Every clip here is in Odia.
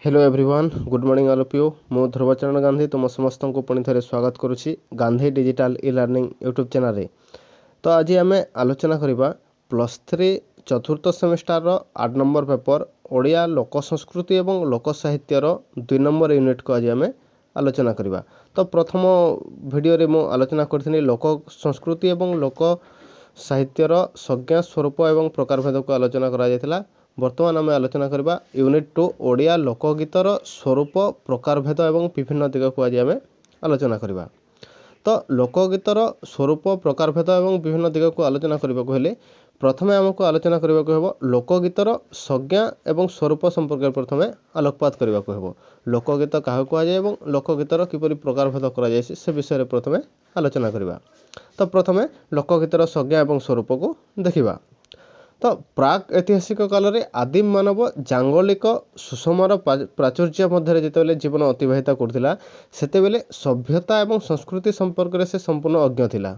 Hello everyone good morning all of you मु ध्रुवचरण गांधी तुम समस्त को पुणी थे स्वागत करुच्ची Gandhi digital e learning YouTube channel रे। तो आज आम आलोचना करवा +3 चतुर्थ सेमिस्टर 8 नंबर पेपर ओडिया लोक संस्कृति और लोक साहित्यर 2 नंबर यूनिट को आज आम आलोचना करवा। तो प्रथम वीडियो रे मु आलोचना करथि लोक संस्कृति और लोक साहित्यर संज्ञा स्वरूप और प्रकारभेद को आलोचना करा जायतिला। बर्तमान आम आलोचना करबा यूनिट 2 ओडिया लोकगीतर स्वरूप प्रकारभेद और विभिन्न दिग को आज आम आलोचना करबा। तो लोकगीतर स्वरूप प्रकारभेद और विभिन्न दिग को आलोचना करबा को हेले प्रथमे आमको आलोचना करबा को हेबो लोकगीतर संज्ञा एवं स्वरूप संपर्क प्रथमे आलोकपात करबा को हेबो। लोकगीत काहा को आजे एवं लोकगीतर किपरि प्रकारभेद करा जायछि से विषय प्रथमे आलोचना करबा। तो प्रथमे लोकगीतर संज्ञा एवं स्वरूप को देखिबा। तो प्राक ऐतिहासिक काल रे आदिम मानव जांगलिक सुषमार प्राचुर्य मध्य जितेबाला जीवन अतिबाहित करथिला सेतेबेले सभ्यता एवं संस्कृति संपर्क रे से संपूर्ण अज्ञ थिला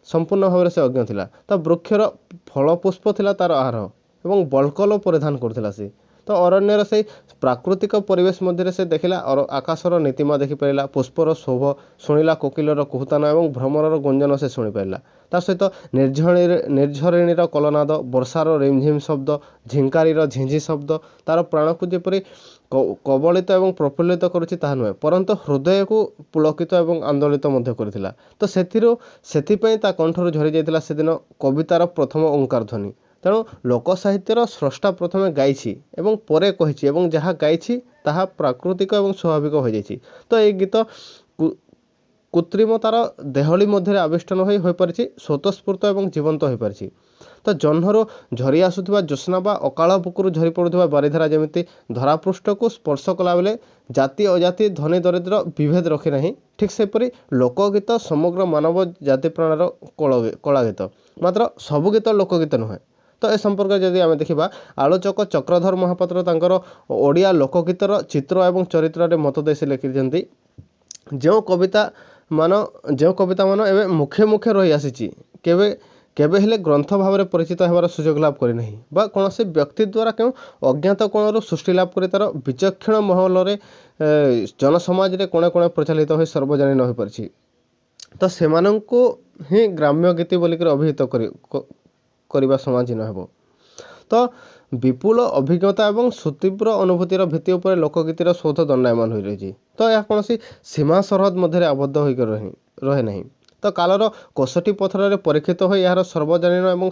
संपूर्ण भाव से अज्ञ थिला। तो वृक्षर फल पुष्प थिला तार आहार एवं बल्कल परिधान करथिला से। तो अरण्यर से प्राकृतिक परिवेश मध्य से देखला और आकाशर नीतिमा देखि पाइला पुष्पर शोभ शुणिला कोकिलर कुहुतान और भ्रमरर गुंजन से शुणी पाइला। ता सहित निर्झरिणीर कलनाद वर्षार रिमझिम शब्द झिंकारीर झिंझी शब्द तार प्राण को जेपरि कबलित और प्रफुल्लित करुछि ताहा नुहे परंतु हृदय को पुलकित और आंदोलित मध्य करथिला। तो सेथिपई ता कंठर झरी जाइतिला सेदिन कवितार प्रथम ओंकार ध्वनि। तेणु लोक साहित्यर स्रष्टा प्रथमे गाइछि एवं परे कहिछि एवं जहाँ गाइछि ताहा प्राकृतिक और स्वाभाविक हो जाइछि। तो ये गीत कृत्रिमतार देहली मध्य आविष्टान हो पारिछि स्वतःस्फूर्त और जीवंत हो पारिछि। तो जह्नरू झरी आसुथिबा ज्योत्स्ना बा अकाल बुकुरु झरी पड़ुथिबा बारिधारा जेमिति धरापृष्ठ को स्पर्श कला बेले जाति अजाति धनी दरिद्र विभेद रखी नहीं ठीक सेपरि लोकगीत समग्र मानव जाति प्राणर कलागीत मात्र सबु गीत लोकगीत नुहे। तो ए संपर्क जदि आम देखा आलोचक चक्रधर महापात्र तांकर ओडिया लोकगीतर चित्र और चरित्र रे मत दे से लिखिछन्ति जो कविता मान एवं मुखे मुखे रही आसी केबे हेले ग्रंथ भाव में परिचित होवार सुजोग लाभ करि नहीं बा कौनसी व्यक्ति द्वारा क्यों अज्ञात कोणरू सृष्टि लाभ कर तार विचक्षण महल रे जनसमाज रे कोणे कोणे प्रचलित हो सर्वजनीन हो पारिछि। तो सेमानंकु ही ग्राम्य गीति बोलिक अभिहित करबा समाजीन हेबो। तो विपुल अभिज्ञता और सुतीव्र अनुभूतिर भित्ति उपर लोकगीतिर शोध दंडायमान हो रही। तो यह कौन सीमा सरहद मध्य आबद्ध हो रहे नहीं। तो कालर कोशटी पथर परीक्षित हो यार सर्वजनीन और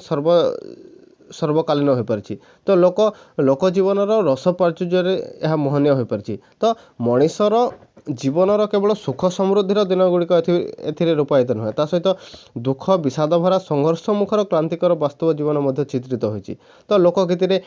सर्वकालीन हो पारिछि। तो लोक जीवन रस प्राचुर्य यह मोहनीय हो पारिछि। तो मनीषर जीवनर केवल सुख समृद्धिर दिन गुड़िक एथिरे रूपायित नुहे ता सहित दुख विषाद भरा संघर्ष मुखर क्रांतिकर वास्तव जीवन मध्य चित्रित होइछि। तो लोकगीति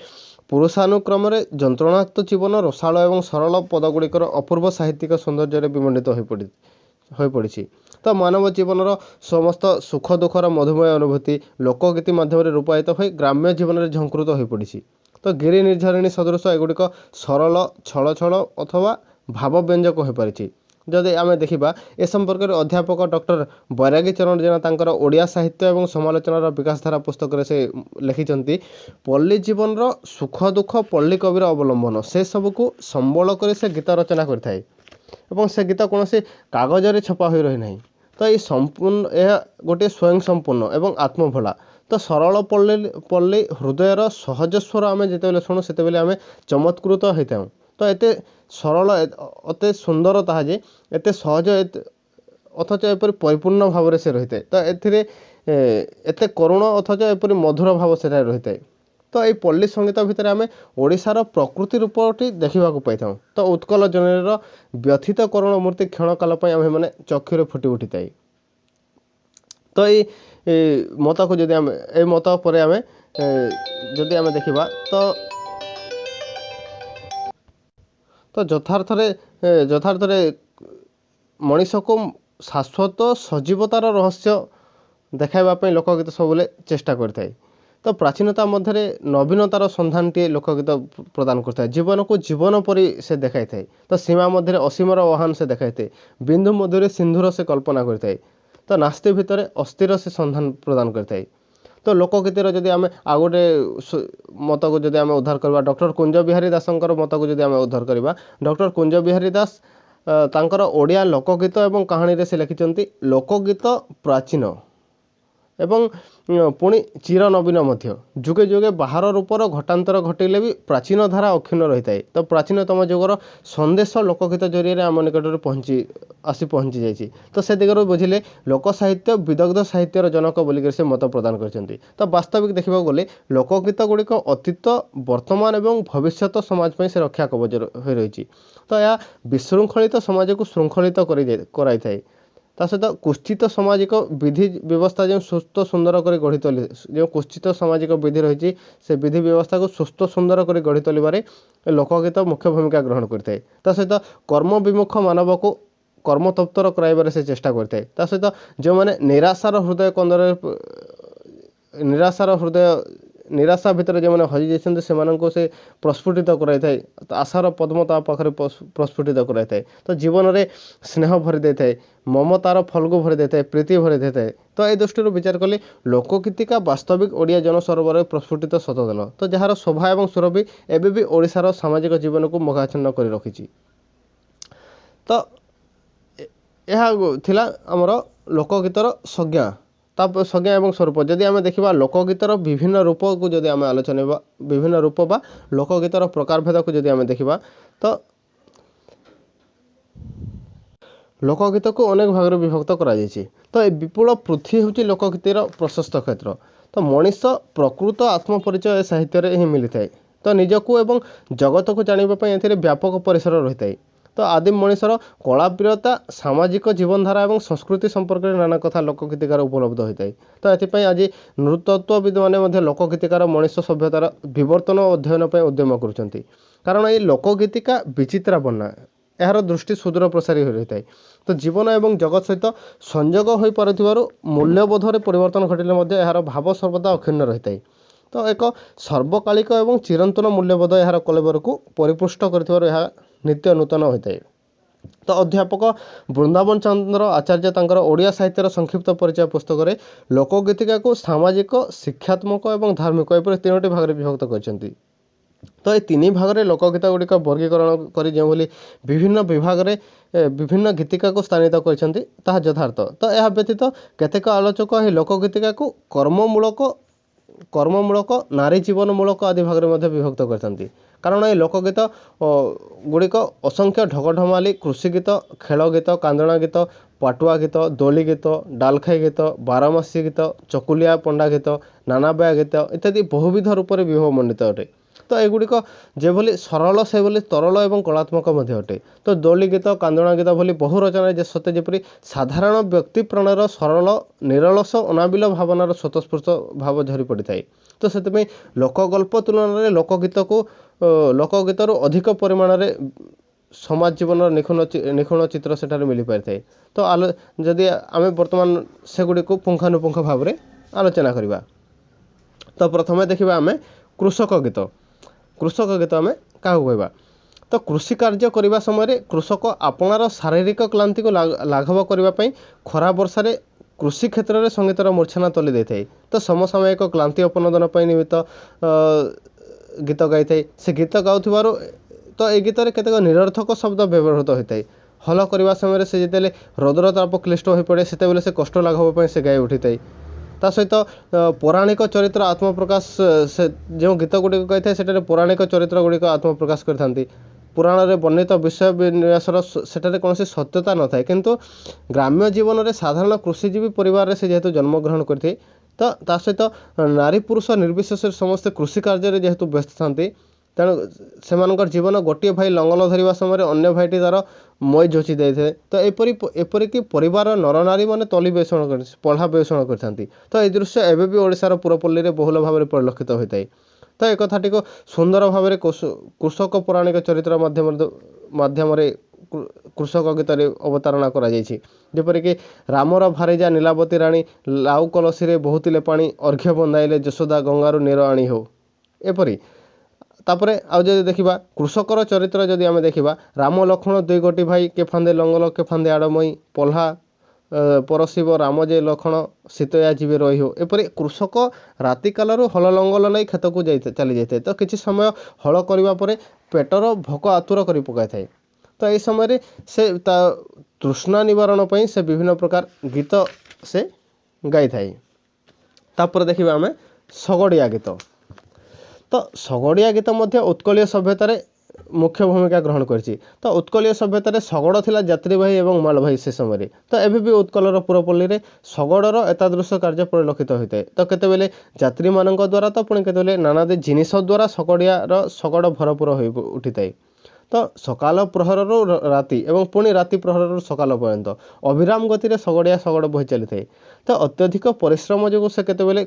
पुरुषानुक्रम जंत्रणाक्त जीवन रसाल और सरल पदगुड़िकर अपूर्व साहित्यिक सौंदर्य विमंडित हो पड़ी। तो मानव जीवन समस्त सुख दुखर मधुमय अनुभूति लोकगीति माध्यम रूपायित हो ग्राम्य जीवन में झंकृत हो पड़ी। तो गिरी निर्झरिणी सदृश एगुड़िक सरल छल छल अथवा भाव व्यंजक हो पारिछि। जदि आम देखा ए संपर्क में अध्यापक डॉक्टर बैरागी चरण जेना तांकर ओडिया साहित्य और समालोचनार विकासधारा पुस्तक से लिखिछन्ति पल्ली जीवन सुख दुख पल्ली कविर अवलंबन से सबको संबल कर से गीत रचना करथाय एवं से गीत कौन से कागज छपा हो रही नहीं। तो ये संपूर्ण यह गोटे स्वयं संपूर्ण एवं आत्मभोला। तो सरल पल्ली हृदयर सहज स्वर आम जिते शुणु से आम चमत्कृत होता। तो एते सरल अते सुंदर ताहा जे एते सहज अथच एपरि परिपूर्ण भाव से रही है। तो एते करुण अथच एपरि मधुर भाव से रही है। तो ये पल्ली संगीत भितर आम ओडिशार प्रकृति रूपटी देखा पाई था। तो उत्कल जननीर व्यथित करुण मूर्ति क्षण काल आम मैंने चक्षुरे फुटी उठी थाए। तो ये मत को जदि आम ए मत पर आम जदि आम देखा तो यथार्थ मनीष को शाश्वत सजीवतार रहस्य देखाइबापी लोकगीत सबुले चेष्टा करथाय। तो प्राचीनता मध्य नवीनतार सन्धानटी लोकगीत प्रदान करता है। जीवन को जीवन परी से देखाई थाए। तो सीमा मध्य असीमर आह्वान से देखाई थाए। बिंदु मधुरे सिंधुर से कल्पना करता है। तो नास्ति भितर अस्थिर से सन्धान प्रदान करता है। तो लोकगीतिर जदि आम आउ गोटे मत को जदि आम उद्धार करवा डॉक्टर कुंज बिहारी दासंकर मत को जदि आम उद्धार करवा डॉक्टर कुंज बिहारी दास तांकर ओडिया लोकगीत एवं कहानी रे से लिखिଛନ୍ତି लोकगीत प्राचीन एवं पुणी चिर नवीन मध्य जुगे जुगे बाहर रूपर घटान्तर घटेले भी प्राचीन धारा अक्षुण्ण रही है। तो प्राचीनतम जुगर संदेश लोकगीत जरिए आम निकट आसी पहुँची जाइए। तो से दिगरू बुझिले लोक साहित्य विदग्ध साहित्यर जनक बोलिक से मत प्रदान करछन्ति। तो वास्तविक देखा गले लोकगीत गुड़िक अतीत वर्तमान एवं भविष्यत समाज में से रक्षा कवच हो रही। तो यह विशृंखलित समाज को श्रृंखलित कराई थाए। ता सहित कुष्ठित सामाजिक विधि व्यवस्था जो सुस्थ सुंदर कर गढ़ी तोली जो कुष्ठित सामाजिक विधि रही से विधि व्यवस्था को सुस्थ सुंदर कर गढ़ी तोलिबारे लोकगीत मुख्य भूमिका ग्रहण करता है। ता सहित कर्म विमुख मानव को कर्मतप्तर कराइबारे से चेष्टा करता है। ता सहित जो मैंने निराशार हृदय कंदर निराशा भितर जो मैंने हजि जाइछन्ति सेमानंको से प्रस्फुटित कराई थाए। आशार पद्म ता पाखरे प्रस्फुटित कराई थाए। तो जीवन में स्नेह भरी दे थाए ममतार फलगु भरी दे थाए प्रीति भरी दे थाए। तो ये दृष्टि विचार कले लोकगीतिका वास्तविक ओडिया जनसरोवर प्रस्फुटित शतदल तो जार शोभा और सुरभि एबे भी ओडिशार सामाजिक जीवन को मघाच्छन्न कर रखी। तो यह थिला आमर लोकगीतर संज्ञा संज्ञा एवं स्वरूप। जदि आम देखा लोकगीतर विभिन्न रूप को जदि आम आलोचना विभिन्न रूप बा लोकगीतर प्रकारभेद को जदि आम देखा तो लोकगीत को अनेक भाग में विभक्त करा जायछि। तो ये विपुल पृथ्वी हूँ लोकगीतर प्रशस्त क्षेत्र। तो मनीष प्रकृत आत्मपरिचय साहित्य ही मिली थाए। तो निजको एवं जगत को जानापी व्यापक परिसर रही है। तो आदिम मनीषर कलाप्रियता सामाजिक जीवनधारा और संस्कृति संपर्क में नाना कथा लोकगीतिकार उपलब्ध होता है। तो ये आज नृतत्वविद मैंने लोकगीतिकार मनीष सभ्यतार विवर्तन और अध्ययन पर उद्यम कर कारण ये लोकगीतिका विचित्रा बन्ना यार दृष्टि सुदूर प्रसारी हो रही है। तो जीवन एवं जगत सहित संजोग हो पार मूल्यबोधर परिवर्तन घटिले यार भाव सर्वदा अक्षुण्ण रही है। तो एक सर्वकालिक एवं चिरंतन मूल्यबोध यार कलेवर को परिपुष्ट कर नित्य नूतन होता है। तो अध्यापक वृंदावन चंद्र आचार्य तांकर ओडिया साहित्यर संक्षिप्त परिचय पुस्तक में लोकगीतिका को सामाजिक शिक्षात्मक और धार्मिक एपरी तीनोटी भाग में विभक्त करछन्ति। तो ये तीन भाग में लोकगीत गुड़िक वर्गीकरण कर जो विभिन्न विभाग में विभिन्न गीतिका को स्थानित करछन्ति ताहा यथार्थ। तो यह व्यतीत केतेक आलोचक ही लोकगीतिका को कर्ममूलक नारी जीवनमूलक आदि भाग में विभक्त करछन्ति। कारण ये लोकगीत गुड़िक असंख्य ढगढमाली कृषि गीत खेल गीत कांदणा गीत पाटुआ गीत दोली गीत डालखाई गीत बारमासी गीत चकुलिया पंडा गीत नानाबया गीत इत्यादि बहुविध रूप में विभवमंडित अटे। तो एगुड़िक जो सरल से तरल और कलात्मक अटे। तो दोली गीत कांदणा गीत भली बहु रचना सत्य जेपरी साधारण व्यक्ति प्राणर सरल निरलस अनाबिल भावनार स्वतस्फूर्त भाव झरी पड़ी थाए। तो से लोकगल्प तुलन में लोकगीत को लोकगीतर अधिक परिमाण में समाज जीवन निखुण चित्र सेठारे मिल पारि थाए। तो जदि आम बर्तमान सेगुड़ी को पुंखानुपुंख भाव में आलोचना करवा तो प्रथम देखा आम कृषक गीत आम क्या कहवा। तो कृषि कार्य करने समय कृषक आपणार शारीरिक क्लांति को लाघव करने खरा वर्षा कृषि क्षेत्र में संगीतर मूर्छना तली दे थाए। तो समसामयिक क्लांति अपनोदन निमित्त गीत गाई थाए। से गीत गाउथिबारु तो ये गीत केतेक निरर्थक शब्द व्यवहृत होता है। हल करने समय से जिते रौद्र ताप क्लिष्ट हो पड़े से से कष्ट लाघव से गाई उठी थाए। ता सहित पौराणिक चरित्र आत्मप्रकाश से जो गीत गुड़िक गाई थाए से पौराणिक चरित्र गुड़िक आत्मप्रकाश करथांती। पुराण में वर्णित विषय विन्यासर सेठारे कौन सत्यता न थाए किंतु ग्राम्य जीवन में साधारण कृषिजीवी परिवार से जेहेतु जन्मग्रहण करते तो ता सहित नारी पुरुष निर्विशेष समस्ते कृषि कार्य जेहेतु व्यस्त था तेणु से जीवन गोटे भाई लंगल धरवा समय अन्य भाईटी तार मई जोची दे थे। तो एपरिक परिवार नर नारी मैंने तली बेषण कर पढ़ा बेषण करते। तो ये दृश्य एवं भी ओडिशार पुरपल्ली में बहुल भाव में परिलक्षित होता है। तो एक कथाटी को सुंदर भाव में कृषक पौराणिक चरित्र माध्यम कृषक गीत अवतारणा करपरिक रामर भारीजा नीलावती राणी लाउ कलसी बहुतिले पानी अर्घ्य बंधाइले यशोदा गंगारू नीर आनी हो एपरी। तापर आउ जदि देखा कृषकर चरित्र जदि आम देखा राम लक्ष्मण दुई गोटी भाई के फांदे लंगल के फांदे आड़ मई पल्हा ପରଶିବ ରାମ ଯେ ଲକ୍ଷଣ ସୀତୟା ଯିବେ ରହିବ। ଏପରି କୃଷକ ରାତି କାଳରୁ ହଳ ଲଙ୍ଗଳ ନେଇ କ୍ଷେତକୁ ଚାଲି ଯାଇଥାଏ। ତ କିଛି ସମୟ ହଳ କରିବା ପରେ ପେଟର ଭୋକ ଆତୁର କରି ପକାଇଥାଏ। ତ ଏହି ସମୟରେ ସେ ତା ତୃଷ୍ଣା ନିବାରଣ ପାଇଁ ସେ ବିଭିନ୍ନ ପ୍ରକାର ଗୀତ ସେ ଗାଇଥାଏ। ତାପରେ ଦେଖିବା ଆମେ ଶଗଡ଼ିଆ ଗୀତ। ତ ଶଗଡ଼ିଆ ଗୀତ ମଧ୍ୟ ଉତ୍କଳୀୟ ସଭ୍ୟତାରେ ମୁଖ୍ୟ ଭୂମିକା ଗ୍ରହଣ କରିଛି। ତ ଉତ୍କଳୀୟ ସଭ୍ୟତାରେ ଶଗଡ଼ ଥିଲା ଯାତ୍ରୀବାହୀ ଏବଂ ମାଲବାହୀ ସେ ସମୟରେ। ତ ଏବେ ବି ଉତ୍କଳର ପୁରପଲ୍ଲୀରେ ଶଗଡ଼ର ଏତାଦୃଶ କାର୍ଯ୍ୟ ପରିଲକ୍ଷିତ ହୋଇଥାଏ। ତ କେତେବେଳେ ଯାତ୍ରୀମାନଙ୍କ ଦ୍ୱାରା ତ ପୁଣି କେତେବେଳେ ନାନାଦି ଜିନିଷ ଦ୍ୱାରା ଶଗଡ଼ ଭରପୁର ହୋଇ ଉଠିଥାଏ। ତ ସକାଳ ପ୍ରହରରୁ ରାତି ଏବଂ ପୁଣି ରାତି ପ୍ରହରରୁ ସକାଳ ପର୍ଯ୍ୟନ୍ତ ଅବିରାମ ଗତିରେ ଶଗଡ଼ ବୋହି ଚାଲିଥାଏ। ତ ଅତ୍ୟଧିକ ପରିଶ୍ରମ ଯୋଗୁଁ ସେ କେତେବେଳେ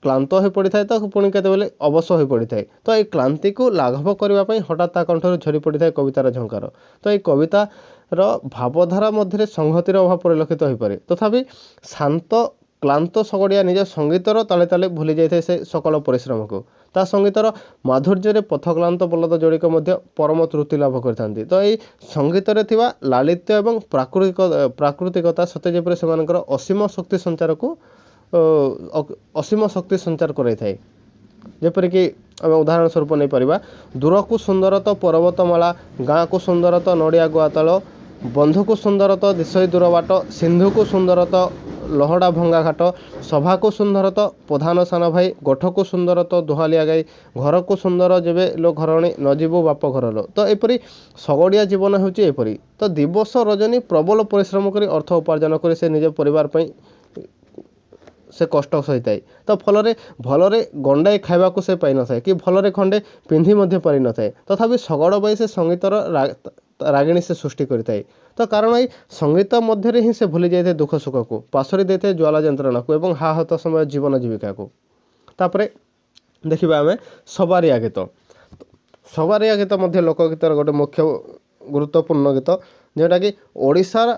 କ୍ଳାନ୍ତ ହୋଇପଡ଼ିଥାଏ ତ ପୁଣି କେତେବେଳେ ଅବଶ ହୋଇପଡ଼ିଥାଏ। ତ ଏହି କ୍ଳାନ୍ତିକୁ ଲାଘବ କରିବା ପାଇଁ ହଠାତ୍ ତା କଣ୍ଠରୁ ଝରି ପଡ଼ିଥାଏ କବିତାର ଝଙ୍କାର। ତ ଏହି କବିତାର ଭାବଧାରା ମଧ୍ୟରେ ସଂହତିର ଅଭାବ ପରିଲକ୍ଷିତ ହୋଇପାରେ। ତଥାପି ଶାନ୍ତ କ୍ଳାନ୍ତ ଶଗଡ଼ିଆ ନିଜ ସଙ୍ଗୀତର ତାଳେ ତାଳେ ଭୁଲି ଯାଇଥାଏ ସେ ସକଳ ପରିଶ୍ରମକୁ। ତା ସଙ୍ଗୀତର ମାଧୁର୍ଯ୍ୟରେ ପଥକ୍ଳାନ୍ତ ବଲଦ ଯୋଡ଼ିକ ମଧ୍ୟ ପରମ ତୃପ୍ତି ଲାଭ କରିଥାନ୍ତି। ତ ଏହି ସଙ୍ଗୀତରେ ଥିବା ଲାଳିତ୍ୟ ଏବଂ ପ୍ରାକୃତିକତା ସତେ ଯେପରି ସେମାନଙ୍କର ଅସୀମ ଶକ୍ତି ସଞ୍ଚାର କରାଇଥାଏ। ଯେପରିକି ଆମେ ଉଦାହରଣ ସ୍ୱରୂପ ନେଇପାରିବା, ଦୂରକୁ ସୁନ୍ଦର ତ ପର୍ବତମାଳା, ଗାଁକୁ ସୁନ୍ଦର ତ ନଡ଼ିଆ ଗୁଆତଳ, ବନ୍ଧୁକୁ ସୁନ୍ଦର ତ ଦିଶଇ ଦୂର ବାଟ, ସିନ୍ଧୁକୁ ସୁନ୍ଦର ତ ଲହଡ଼ା ଭଙ୍ଗା ଘାଟ, ସଭାକୁ ସୁନ୍ଦର ତ ପ୍ରଧାନ ସାନ ଭାଇ, ଗୋଠକୁ ସୁନ୍ଦର ତ ଦୁହାଲିଆ ଗାଈ, ଘରକୁ ସୁନ୍ଦର ଯେବେ ଲୋ ଘରଣୀ, ନ ଯିବୁ ବାପ ଘର ଲୋ। ତ ଏପରି ଶଗଡ଼ିଆ ଜୀବନ ହେଉଛି ଏପରି। ତ ଦିବସ ରଜନୀ ପ୍ରବଳ ପରିଶ୍ରମ କରି ଅର୍ଥ ଉପାର୍ଜନ କରି ସେ ନିଜ ପରିବାର ପାଇଁ ସେ କଷ୍ଟ ସହିଥାଏ। ତ ଫଳରେ ଭଲରେ ଗଣ୍ଡାଏ ଖାଇବାକୁ ସେ ପାଇନଥାଏ କି ଭଲରେ ଖଣ୍ଡେ ପିନ୍ଧି ମଧ୍ୟ ପାରିନଥାଏ। ତଥାପି ଶଗଡ଼ ବାଇ ସେ ସଙ୍ଗୀତର ରାଗିଣୀ ସେ ସୃଷ୍ଟି କରିଥାଏ। ତ କାରଣ ଏହି ସଙ୍ଗୀତ ମଧ୍ୟରେ ହିଁ ସେ ଭୁଲି ଯାଇଥାଏ ଦୁଃଖ ସୁଖକୁ, ପାଶୋରି ଦେଇଥାଏ ଜ୍ୱାଳା ଯନ୍ତ୍ରଣାକୁ ଏବଂ ହାହତ ସମୟ ଜୀବନ ଜୀବିକାକୁ। ତାପରେ ଦେଖିବା ଆମେ ସବାରିଆ ଗୀତ। ସବାରିଆ ଗୀତ ମଧ୍ୟ ଲୋକଗୀତର ଗୋଟେ ମୁଖ୍ୟ ଗୁରୁତ୍ୱପୂର୍ଣ୍ଣ ଗୀତ, ଯେଉଁଟାକି ଓଡ଼ିଶାର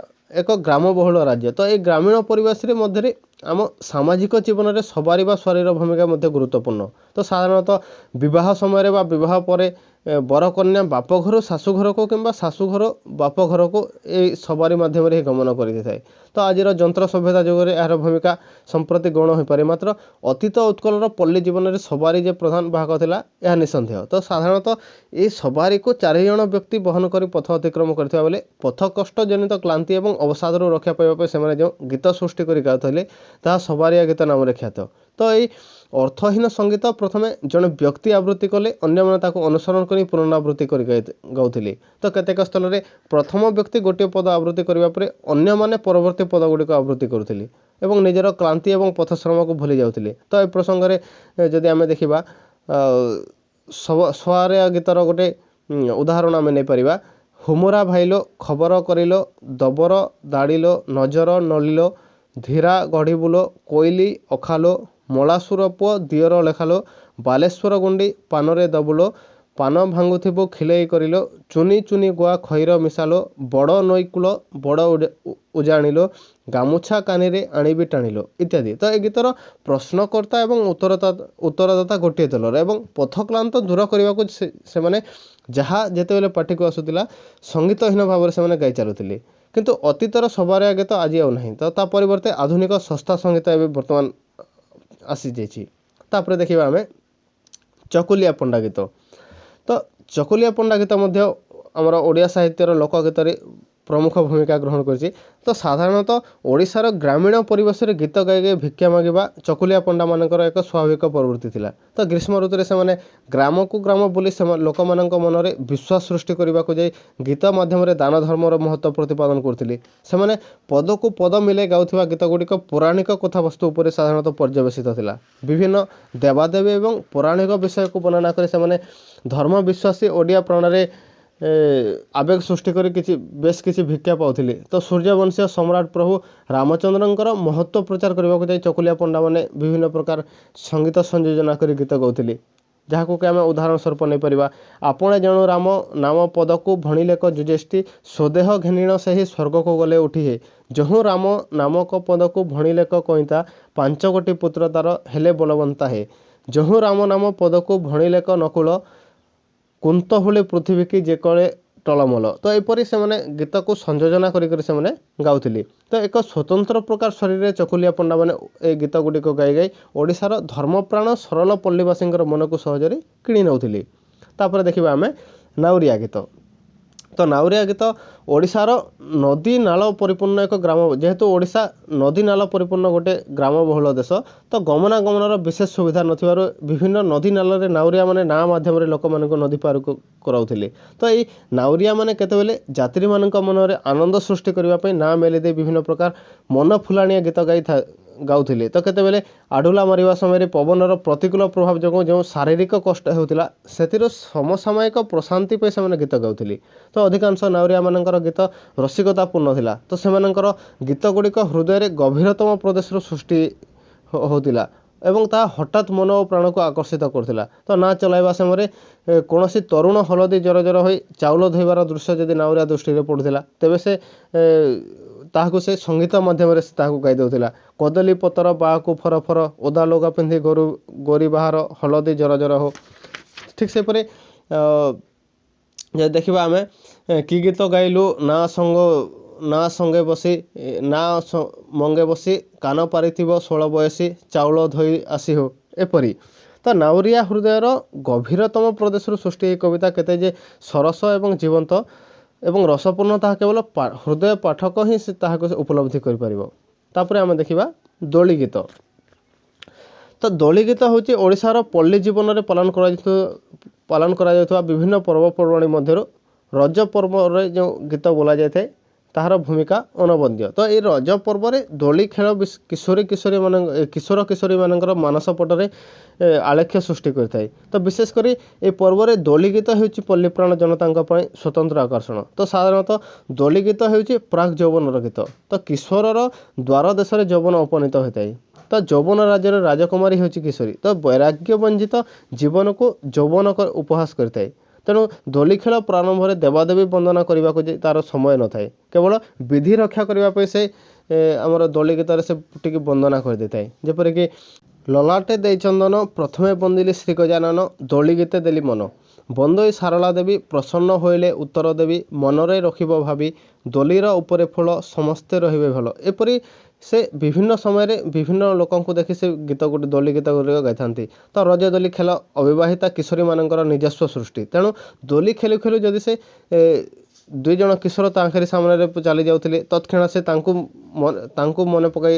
ଏକ ଗ୍ରାମବହୁଳ ରାଜ୍ୟ। ତ ଏହି ଗ୍ରାମୀଣ ପରିବେଶରେ ମଧ୍ୟରେ ଆମ ସାମାଜିକ ଜୀବନରେ ସବାରି ବା ସ୍ୱାରୀର ଭୂମିକା ମଧ୍ୟ ଗୁରୁତ୍ୱପୂର୍ଣ୍ଣ। ତ ସାଧାରଣତଃ ବିବାହ ସମୟରେ ବା ବିବାହ ପରେ ବରକନ୍ୟା ବାପଘରୁ ଶାଶୁଘରକୁ କିମ୍ବା ଶାଶୁଘର ବାପଘରକୁ ଏହି ସବାରି ମାଧ୍ୟମରେ ହିଁ ଗମନ କରିଥାଏ। ତ ଆଜିର ଯନ୍ତ୍ର ସଭ୍ୟତା ଯୁଗରେ ଏହାର ଭୂମିକା ସମ୍ପ୍ରତି ଗୌଣ ହୋଇପାରେ, ମାତ୍ର ଅତୀତ ଉତ୍କଳର ପଲ୍ଲୀ ଜୀବନରେ ସବାରି ଯେ ପ୍ରଧାନ ଭାଗ ଥିଲା ଏହା ନିଃସନ୍ଦେହ। ତ ସାଧାରଣତଃ ଏହି ସବାରିକୁ 4 ଜଣ ବ୍ୟକ୍ତି ବହନ କରି ପଥ ଅତିକ୍ରମ କରିଥିବା ବେଳେ ପଥ କଷ୍ଟ ଜନିତ କ୍ଳାନ୍ତି ଏବଂ ଅବସାଦରୁ ରକ୍ଷା ପାଇବା ପାଇଁ ସେମାନେ ଯେଉଁ ଗୀତ ସୃଷ୍ଟି କରି ଗାଉଥିଲେ ତାହା ସବାରିଆ ଗୀତ ନାମରେ ଖ୍ୟାତ। ତ ଏହି ଅର୍ଥହୀନ ସଙ୍ଗୀତ ପ୍ରଥମେ ଜଣେ ବ୍ୟକ୍ତି ଆବୃତ୍ତି କଲେ ଅନ୍ୟମାନେ ତାକୁ ଅନୁସରଣ କରି ପୁନରାବୃତ୍ତି କରି ଗାଉଥିଲେ। ତ କେତେକ ସ୍ଥଳରେ ପ୍ରଥମ ବ୍ୟକ୍ତି ଗୋଟିଏ ପଦ ଆବୃତ୍ତି କରିବା ପରେ ଅନ୍ୟମାନେ ପରବର୍ତ୍ତୀ ପଦ ଗୁଡ଼ିକ ଆବୃତ୍ତି କରୁଥିଲେ ଏବଂ ନିଜର କ୍ଳାନ୍ତି ଏବଂ ପଥଶ୍ରମକୁ ଭୁଲି ଯାଉଥିଲେ। ତ ଏ ପ୍ରସଙ୍ଗରେ ଯଦି ଆମେ ଦେଖିବା ସବାରିଆ ଗୀତର ଗୋଟେ ଉଦାହରଣ ଆମେ ନେଇପାରିବା। ହୁମୁରା ଭାଇଲୋ ଖବର କରିଲ, ଦବର ଦାଡ଼ିଲୋ, ନଜର ନଳିଲ, ଧୀରା ଗଢ଼ିବୁଲୋ, କୋଇଲି ଅଖାଲୋ, ମଳାସୁର ପୁଅ ଦିଅର ଲେଖାଲୋ, ବାଲେଶ୍ୱର ଗୁଣ୍ଡି ପାନରେ ଦବୁଲୋ, ପାନ ଭାଙ୍ଗୁଥିବୁ ଖିଲେଇ କରିଲ, ଚୁନି ଚୁନି ଗୁଆ ଖଇର ମିଶାଲୋ, ବଡ଼ ନଈକୂଳ ବଡ଼ ଉଜାଣିଲୋ, ଗାମୁଛା କାନିରେ ଆଣିବି ଟାଣିଲୋ ଇତ୍ୟାଦି। ତ ଏ ଗୀତର ପ୍ରଶ୍ନକର୍ତ୍ତା ଏବଂ ଉତ୍ତରଦାତା ଗୋଟିଏ ଦଳର ଏବଂ ପଥକ୍ଳାନ୍ତ ଦୂର କରିବାକୁ ସେମାନେ ଯାହା ଯେତେବେଳେ ପାଟିକୁ ଆସୁଥିଲା ସଙ୍ଗୀତହୀନ ଭାବରେ ସେମାନେ ଗାଇ ଚାଲୁଥିଲେ। କିନ୍ତୁ ଅତୀତର ସବାରିଆ ଗୀତ ଆଜି ଆଉ ନାହିଁ। ତ ତା ପରିବର୍ତ୍ତେ ଆଧୁନିକ ଶସ୍ତା ସଙ୍ଗୀତ ଏବେ ବର୍ତ୍ତମାନ ଆସିଯାଇଛି। ତାପରେ ଦେଖିବା ଆମେ ଚକୁଲିଆ ପଣ୍ଡା ଗୀତ। ତ ଚକୁଲିଆ ପଣ୍ଡା ଗୀତ ମଧ୍ୟ ଆମର ଓଡ଼ିଆ ସାହିତ୍ୟର ଲୋକଗୀତରେ ପ୍ରମୁଖ ଭୂମିକା ଗ୍ରହଣ କରିଛି। ତ ସାଧାରଣତଃ ଓଡ଼ିଶାର ଗ୍ରାମୀଣ ପରିବେଶରେ ଗୀତ ଗାଇ ଗାଇ ଭିକ୍ଷା ମାଗିବା ଚକୁଲିଆ ପଣ୍ଡାମାନଙ୍କର ଏକ ସ୍ୱାଭାବିକ ପ୍ରବୃତ୍ତି ଥିଲା। ତ ଗ୍ରୀଷ୍ମ ଋତୁରେ ସେମାନେ ଗ୍ରାମକୁ ଗ୍ରାମ ବୁଲି ଲୋକମାନଙ୍କ ମନରେ ବିଶ୍ୱାସ ସୃଷ୍ଟି କରିବାକୁ ଯାଇ ଗୀତ ମାଧ୍ୟମରେ ଦାନ ଧର୍ମର ମହତ୍ତ୍ୱ ପ୍ରତିପାଦନ କରୁଥିଲେ। ସେମାନେ ପଦକୁ ପଦ ମିଳାଇ ଗାଉଥିବା ଗୀତ ଗୁଡ଼ିକ ପୌରାଣିକ କଥାବସ୍ତୁ ଉପରେ ସାଧାରଣତଃ ପର୍ଯ୍ୟବେସିତ ଥିଲା। ବିଭିନ୍ନ ଦେବାଦେବୀ ଏବଂ ପୌରାଣିକ ବିଷୟକୁ ବର୍ଣ୍ଣନା କରି ସେମାନେ ଧର୍ମ ବିଶ୍ୱାସୀ ଓଡ଼ିଆ ପ୍ରାଣରେ ଆବେଗ ସୃଷ୍ଟି କରି ବେଶ କିଛି ଭିକ୍ଷା ପାଉଥିଲେ। ତ ସୂର୍ଯ୍ୟବଂଶୀୟ ସମ୍ରାଟ ପ୍ରଭୁ ରାମଚନ୍ଦ୍ରଙ୍କର ମହତ୍ତ୍ୱ ପ୍ରଚାର କରିବାକୁ ଯାଇ ଚକୁଲିଆ ପଣ୍ଡାମାନେ ବିଭିନ୍ନ ପ୍ରକାର ସଙ୍ଗୀତ ସଂଯୋଜନା କରି ଗୀତ ଗାଉଥିଲେ, ଯାହାକୁ କି ଆମେ ଉଦାହରଣ ସ୍ୱରୂପ ନେଇପାରିବା। ଆପଣେ ଜଣୁ ରାମ ନାମ ପଦକୁ ଭଣିଲେକ ଯୁଜେଷ୍ଟି, ସ୍ୱଦେହ ଘେନିଣ ସେହି ସ୍ୱର୍ଗକୁ ଗଲେ ଉଠିହେ, ଯହୁଁ ରାମ ନାମକ ପଦକୁ ଭଣିଲେକ କଇଁତା, 5 କୋଟି ପୁତ୍ର ତାର ହେଲେ ବଳବନ୍ତା ହେ, ଯହୁଁ ରାମ ନାମ ପଦକୁ ଭଣିଲେକ ନକୁଳ, କୁନ୍ତହୁଳି ପୃଥିବୀକି ଯେ କଳେ ଟଳମଲ। ତ ଏପରି ସେମାନେ ଗୀତକୁ ସଂଯୋଜନା କରିକରି ସେମାନେ ଗାଉଥିଲେ। ତ ଏକ ସ୍ୱତନ୍ତ୍ର ପ୍ରକାର ଶୈଳୀରେ ଚକୁଲିଆ ପଣ୍ଡାମାନେ ଏ ଗୀତ ଗୁଡ଼ିକ ଗାଇ ଗାଇ ଓଡ଼ିଶାର ଧର୍ମପ୍ରାଣ ସରଳ ପଲ୍ଲୀବାସୀଙ୍କର ମନକୁ ସହଜରେ କିଣି ନେଉଥିଲେ। ତାପରେ ଦେଖିବା ଆମେ ନାଉରିଆ ଗୀତ। ତ ନାଉରିଆ ଗୀତ ଓଡ଼ିଶାର ନଦୀ ନାଳ ପରିପୂର୍ଣ୍ଣ ଏକ ଗ୍ରାମ, ଯେହେତୁ ଓଡ଼ିଶା ନଦୀ ନାଳ ପରିପୂର୍ଣ୍ଣ ଗୋଟେ ଗ୍ରାମବହୁଳ ଦେଶ, ତ ଗମନାଗମନର ବିଶେଷ ସୁବିଧା ନଥିବାରୁ ବିଭିନ୍ନ ନଦୀ ନାଳରେ ନାଉରିଆମାନେ ନାଁ ମାଧ୍ୟମରେ ଲୋକମାନଙ୍କୁ ନଦୀ ପାର କରାଉଥିଲେ। ତ ଏଇ ନାଉରିଆମାନେ କେତେବେଳେ ଯାତ୍ରୀମାନଙ୍କ ମନରେ ଆନନ୍ଦ ସୃଷ୍ଟି କରିବା ପାଇଁ ନାଁ ମେଲି ଦେଇ ବିଭିନ୍ନ ପ୍ରକାର ମନ ଫୁଲାଣିଆ ଗୀତ ଗାଉଥିଲେ। ତ କେତେବେଳେ ଆଡ଼ୁଲା ମାରିବା ସମୟରେ ପବନର ପ୍ରତିକୂଳ ପ୍ରଭାବ ଯୋଗୁଁ ଯେଉଁ ଶାରୀରିକ କଷ୍ଟ ହେଉଥିଲା ସେଥିରୁ ସମସାମୟିକ ପ୍ରଶାନ୍ତି ପାଇଁ ସେମାନେ ଗୀତ ଗାଉଥିଲେ। ତ ଅଧିକାଂଶ ନାଉରିଆମାନଙ୍କର ଗୀତ ରସିକତାପୂର୍ଣ୍ଣ ଥିଲା। ତ ସେମାନଙ୍କର ଗୀତ ଗୁଡ଼ିକ ହୃଦୟରେ ଗଭୀରତମ ପ୍ରଦେଶରୁ ସୃଷ୍ଟି ହେଉଥିଲା ଏବଂ ତାହା ହଠାତ୍ ମନ ଓ ପ୍ରାଣକୁ ଆକର୍ଷିତ କରୁଥିଲା। ତ ନାଁ ଚଳାଇବା ସମୟରେ କୌଣସି ତରୁଣ ହଳଦୀ ଜର ହୋଇ ଚାଉଳ ଧୋଇବାର ଦୃଶ୍ୟ ଯଦି ନାଉରିଆ ଦୃଷ୍ଟିରେ ପଡ଼ୁଥିଲା ତେବେ ସେ ତାହାକୁ ସେ ସଙ୍ଗୀତ ମାଧ୍ୟମରେ ତାହାକୁ ଗାଇ ଦେଉଥିଲା। କଦଳୀ ପତର ବାହାକୁ ଫରଫର, ଓଦା ଲୁଗା ପିନ୍ଧି ଗୋରି ବାହାର, ହଳଦୀ ଜର ହୋ। ଠିକ୍ ସେପରି ଯଦି ଦେଖିବା ଆମେ କି ଗୀତ ଗାଇଲୁ ନା ସଙ୍ଗେ ବସି ମଙ୍ଗେ ବସି, କାନ ପାରିଥିବ 16 ବୟସୀ, ଚାଉଳ ଧୋଇ ଆସି ହୋ, ଏପରି। ତ ନାଉରିଆ ହୃଦୟର ଗଭୀରତମ ପ୍ରଦେଶରୁ ସୃଷ୍ଟି ଏହି କବିତା କେତେ ଯେ ସରସ ଏବଂ ଜୀବନ୍ତ ଏବଂ ରସପୂର୍ଣ୍ଣ ତାହା କେବଳ ହୃଦୟ ପାଠକ ହିଁ ତାହାକୁ ଉପଲବ୍ଧି କରିପାରିବ। ତାପରେ ଆମେ ଦେଖିବା ଦୋଳି ଗୀତ। ତ ଦୋଳି ଗୀତ ହେଉଛି ଓଡ଼ିଶାର ପଲ୍ଲୀ ଜୀବନରେ ପାଳନ କରାଯାଉଥିବା ବିଭିନ୍ନ ପର୍ବପର୍ବାଣି ମଧ୍ୟରୁ ରଜ ପର୍ବରେ ଯେଉଁ ଗୀତ ବୋଲାଯାଇଥାଏ ତାହାର ଭୂମିକା ଅନବଦ୍ୟ। ତ ଏହି ରଜ ପର୍ବରେ ଦୋଳି ଖେଳ କିଶୋର କିଶୋରୀମାନଙ୍କର ମାନସ ପଟରେ ଆଲେଖ୍ୟ ସୃଷ୍ଟି କରିଥାଏ। ତ ବିଶେଷ କରି ଏହି ପର୍ବରେ ଦୋଳି ଗୀତ ହେଉଛି ପଲ୍ଲୀପ୍ରାଣ ଜନତାଙ୍କ ପାଇଁ ସ୍ୱତନ୍ତ୍ର ଆକର୍ଷଣ। ତ ସାଧାରଣତଃ ଦୋଳି ଗୀତ ହେଉଛି ପ୍ରାକ୍ ଯୌବନର ଗୀତ। ତ କିଶୋରର ଦ୍ୱାର ଦେଶରେ ଯୌବନ ଉପନୀତ ହୋଇଥାଏ। ତ ଯୌବନ ରାଜ୍ୟର ରାଜକୁମାରୀ ହେଉଛି କିଶୋରୀ। ତ ବୈରାଗ୍ୟ ବଞ୍ଚିତ ଜୀବନକୁ ଯୌବନ ଉପହାସ କରିଥାଏ। ତେଣୁ ଦୋଳି ଖେଳ ପ୍ରାରମ୍ଭରେ ଦେବାଦେବୀ ବନ୍ଦନା କରିବାକୁ ଯେ ତା'ର ସମୟ ନଥାଏ, କେବଳ ବିଧି ରକ୍ଷା କରିବା ପାଇଁ ସେ ଆମର ଦୋଳି ଗୀତରେ ସେ ଟିକେ ବନ୍ଦନା କରିଦେଇଥାଏ। ଯେପରିକି ଲଲାଟେ ଦେଇ ଚନ୍ଦନ, ପ୍ରଥମେ ବନ୍ଦିଲି ଶ୍ରୀ ଗଜାନନ, ଦୋଳି ଗୀତେ ଦେଲି ମନ, ବନ୍ଦୋଇ ସାରଳା ଦେବୀ, ପ୍ରସନ୍ନ ହୋଇଲେ ଉତ୍ତର ଦେବୀ, ମନରେ ରଖିବ ଭାବି, ଦୋଳିର ଉପରେ ଫଳ, ସମସ୍ତେ ରହିବେ ଭଲ। ଏପରି ସେ ବିଭିନ୍ନ ସମୟରେ ବିଭିନ୍ନ ଲୋକଙ୍କୁ ଦେଖି ସେ ଦୋଳି ଗୀତ ଗୁଡ଼ିକ ଗାଇଥାନ୍ତି। ତ ରଜ ଦୋଳି ଖେଳ ଅବିବାହିତା କିଶୋରୀମାନଙ୍କର ନିଜସ୍ୱ ସୃଷ୍ଟି। ତେଣୁ ଦୋଳି ଖେଳୁ ଖେଳୁ ଯଦି ସେ 2 ଜଣ କିଶୋର ତାଙ୍କରି ସାମ୍ନାରେ ଚାଲି ଯାଉଥିଲେ ତତ୍କ୍ଷଣାତ୍ ସେ ତାଙ୍କୁ ମନେ ପକାଇ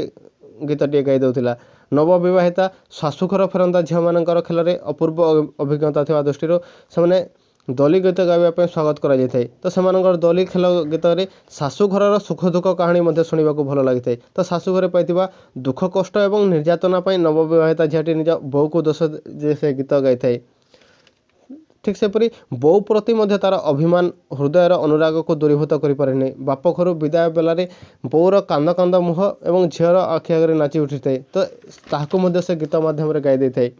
ଗୀତଟିଏ ଗାଇ ଦେଉଥିଲା। ନବବିବାହିତା ଶାଶୁଘର ଫେରନ୍ତା ଝିଅମାନଙ୍କର ଖେଳରେ ଅପୂର୍ବ ଅଭିଜ୍ଞତା ଥିବା ଦୃଷ୍ଟିରୁ ସେମାନେ ଦୋଳି ଗୀତ ଗାଇବା ପାଇଁ ସ୍ୱାଗତ କରାଯାଇଥାଏ। ତ ସେମାନଙ୍କର ଦୋଳି ଖେଳ ଗୀତରେ ଶାଶୁଘରର ସୁଖ ଦୁଃଖ କାହାଣୀ ମଧ୍ୟ ଶୁଣିବାକୁ ଭଲ ଲାଗିଥାଏ। ତ ଶାଶୁଘରେ ପାଇଥିବା ଦୁଃଖ କଷ୍ଟ ଏବଂ ନିର୍ଯାତନା ପାଇଁ ନବବିବାହିତା ଝିଅଟି ନିଜ ବୋଉକୁ ଦୋଷ ଯେ ସେ ଗୀତ ଗାଇଥାଏ। ଠିକ୍ ସେପରି ବୋଉ ପ୍ରତି ମଧ୍ୟ ତା'ର ଅଭିମାନ ହୃଦୟର ଅନୁରାଗକୁ ଦୂରୀଭୂତ କରିପାରେନି। ବାପ ଘରୁ ବିଦାୟ ବେଲାରେ ବୋଉର କାନ୍ଦ କାନ୍ଦ ମୁହଁ ଏବଂ ଝିଅର ଆଖି ଆଗରେ ନାଚି ଉଠିଥାଏ। ତ ତାହାକୁ ମଧ୍ୟ ସେ ଗୀତ ମାଧ୍ୟମରେ ଗାଇ ଦେଇଥାଏ।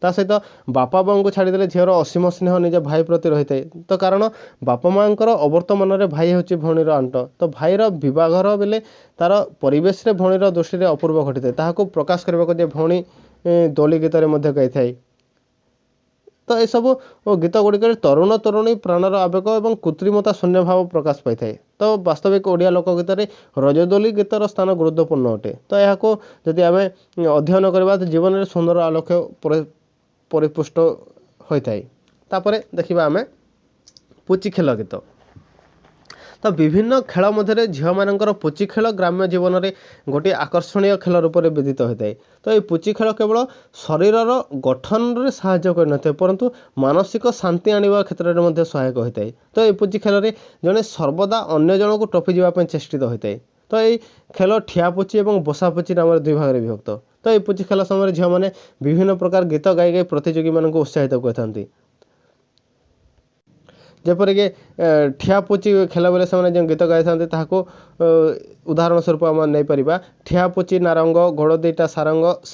ତା ସହିତ ବାପା ବୋଉଙ୍କୁ ଛାଡ଼ିଦେଲେ ଝିଅର ଅସୀମ ସ୍ନେହ ନିଜ ଭାଇ ପ୍ରତି ରହିଥାଏ। ତ କାରଣ ବାପା ମାଆଙ୍କର ଅବର୍ତ୍ତମାନରେ ଭାଇ ହେଉଛି ଭଉଣୀର ଆଣ୍ଟ। ତ ଭାଇର ବିବାହର ବେଳେ ତା'ର ପରିବେଶରେ ଭଉଣୀର ଦୃଷ୍ଟିରେ ଅପୂର୍ବ ଘଟିଥାଏ। ତାହାକୁ ପ୍ରକାଶ କରିବାକୁ ଯେ ଭଉଣୀ ଦୋଳି ଗୀତରେ ମଧ୍ୟ ଗାଇଥାଏ। ତ ଏସବୁ ଗୀତ ଗୁଡ଼ିକରେ ତରୁଣ ତରୁଣୀ ପ୍ରାଣର ଆବେଗ ଏବଂ କୃତ୍ରିମତା ଶୂନ୍ୟ ଭାବ ପ୍ରକାଶ ପାଇଥାଏ। ତ ବାସ୍ତବିକ ଓଡ଼ିଆ ଲୋକଗୀତରେ ରଜଦୋଳି ଗୀତର ସ୍ଥାନ ଗୁରୁତ୍ୱପୂର୍ଣ୍ଣ ଅଟେ। ତ ଏହାକୁ ଯଦି ଆମେ ଅଧ୍ୟୟନ କରିବା ତ ଜୀବନରେ ସୁନ୍ଦର ଆଲୋକ ପରିପୁଷ୍ଟ ହୋଇଥାଏ। ତାପରେ ଦେଖିବା ଆମେ ପୁଚି ଖେଳ ଗୀତ। ତ ବିଭିନ୍ନ ଖେଳ ମଧ୍ୟରେ ଝିଅମାନଙ୍କର ପୁଚି ଖେଳ ଗ୍ରାମ୍ୟ ଜୀବନରେ ଗୋଟିଏ ଆକର୍ଷଣୀୟ ଖେଳ ରୂପରେ ବିଦିତ ହୋଇଥାଏ। ତ ଏହି ପୁଚି ଖେଳ କେବଳ ଶରୀରର ଗଠନରେ ସାହାଯ୍ୟ କରିନଥାଏ ବରଂ ମାନସିକ ଶାନ୍ତି ଆଣିବା କ୍ଷେତ୍ରରେ ମଧ୍ୟ ସହାୟକ ହୋଇଥାଏ। ତ ଏହି ପୁଚି ଖେଳରେ ଜଣେ ସର୍ବଦା ଅନ୍ୟ ଜଣଙ୍କୁ ଟପି ଯିବା ପାଇଁ ଚେଷ୍ଟିତ ହୋଇଥାଏ। ତ ଏହି ଖେଳ ଠିଆ ପୁଚି ଏବଂ ବସା ପୁଚି ନାମରେ 2 ଭାଗରେ ବିଭକ୍ତ। ତ ଏହି ପୁଚି ଖେଳ ସମୟରେ ଝିଅମାନେ ବିଭିନ୍ନ ପ୍ରକାର ଗୀତ ଗାଇ ଗାଇ ପ୍ରତିଯୋଗୀମାନଙ୍କୁ ଉତ୍ସାହିତ କରିଥାନ୍ତି। ଯେପରିକି ଠିଆ ପୁଚି ଖେଳ ବେଳେ ସେମାନେ ଯେଉଁ ଗୀତ ଗାଇଥାନ୍ତି ତାହାକୁ ଉଦାହରଣ ସ୍ୱରୂପ ଆମେ ନେଇପାରିବା। ଠିଆ ପୁଚି ନାରଙ୍ଗ, ଗୋଡ଼ ଦିଟା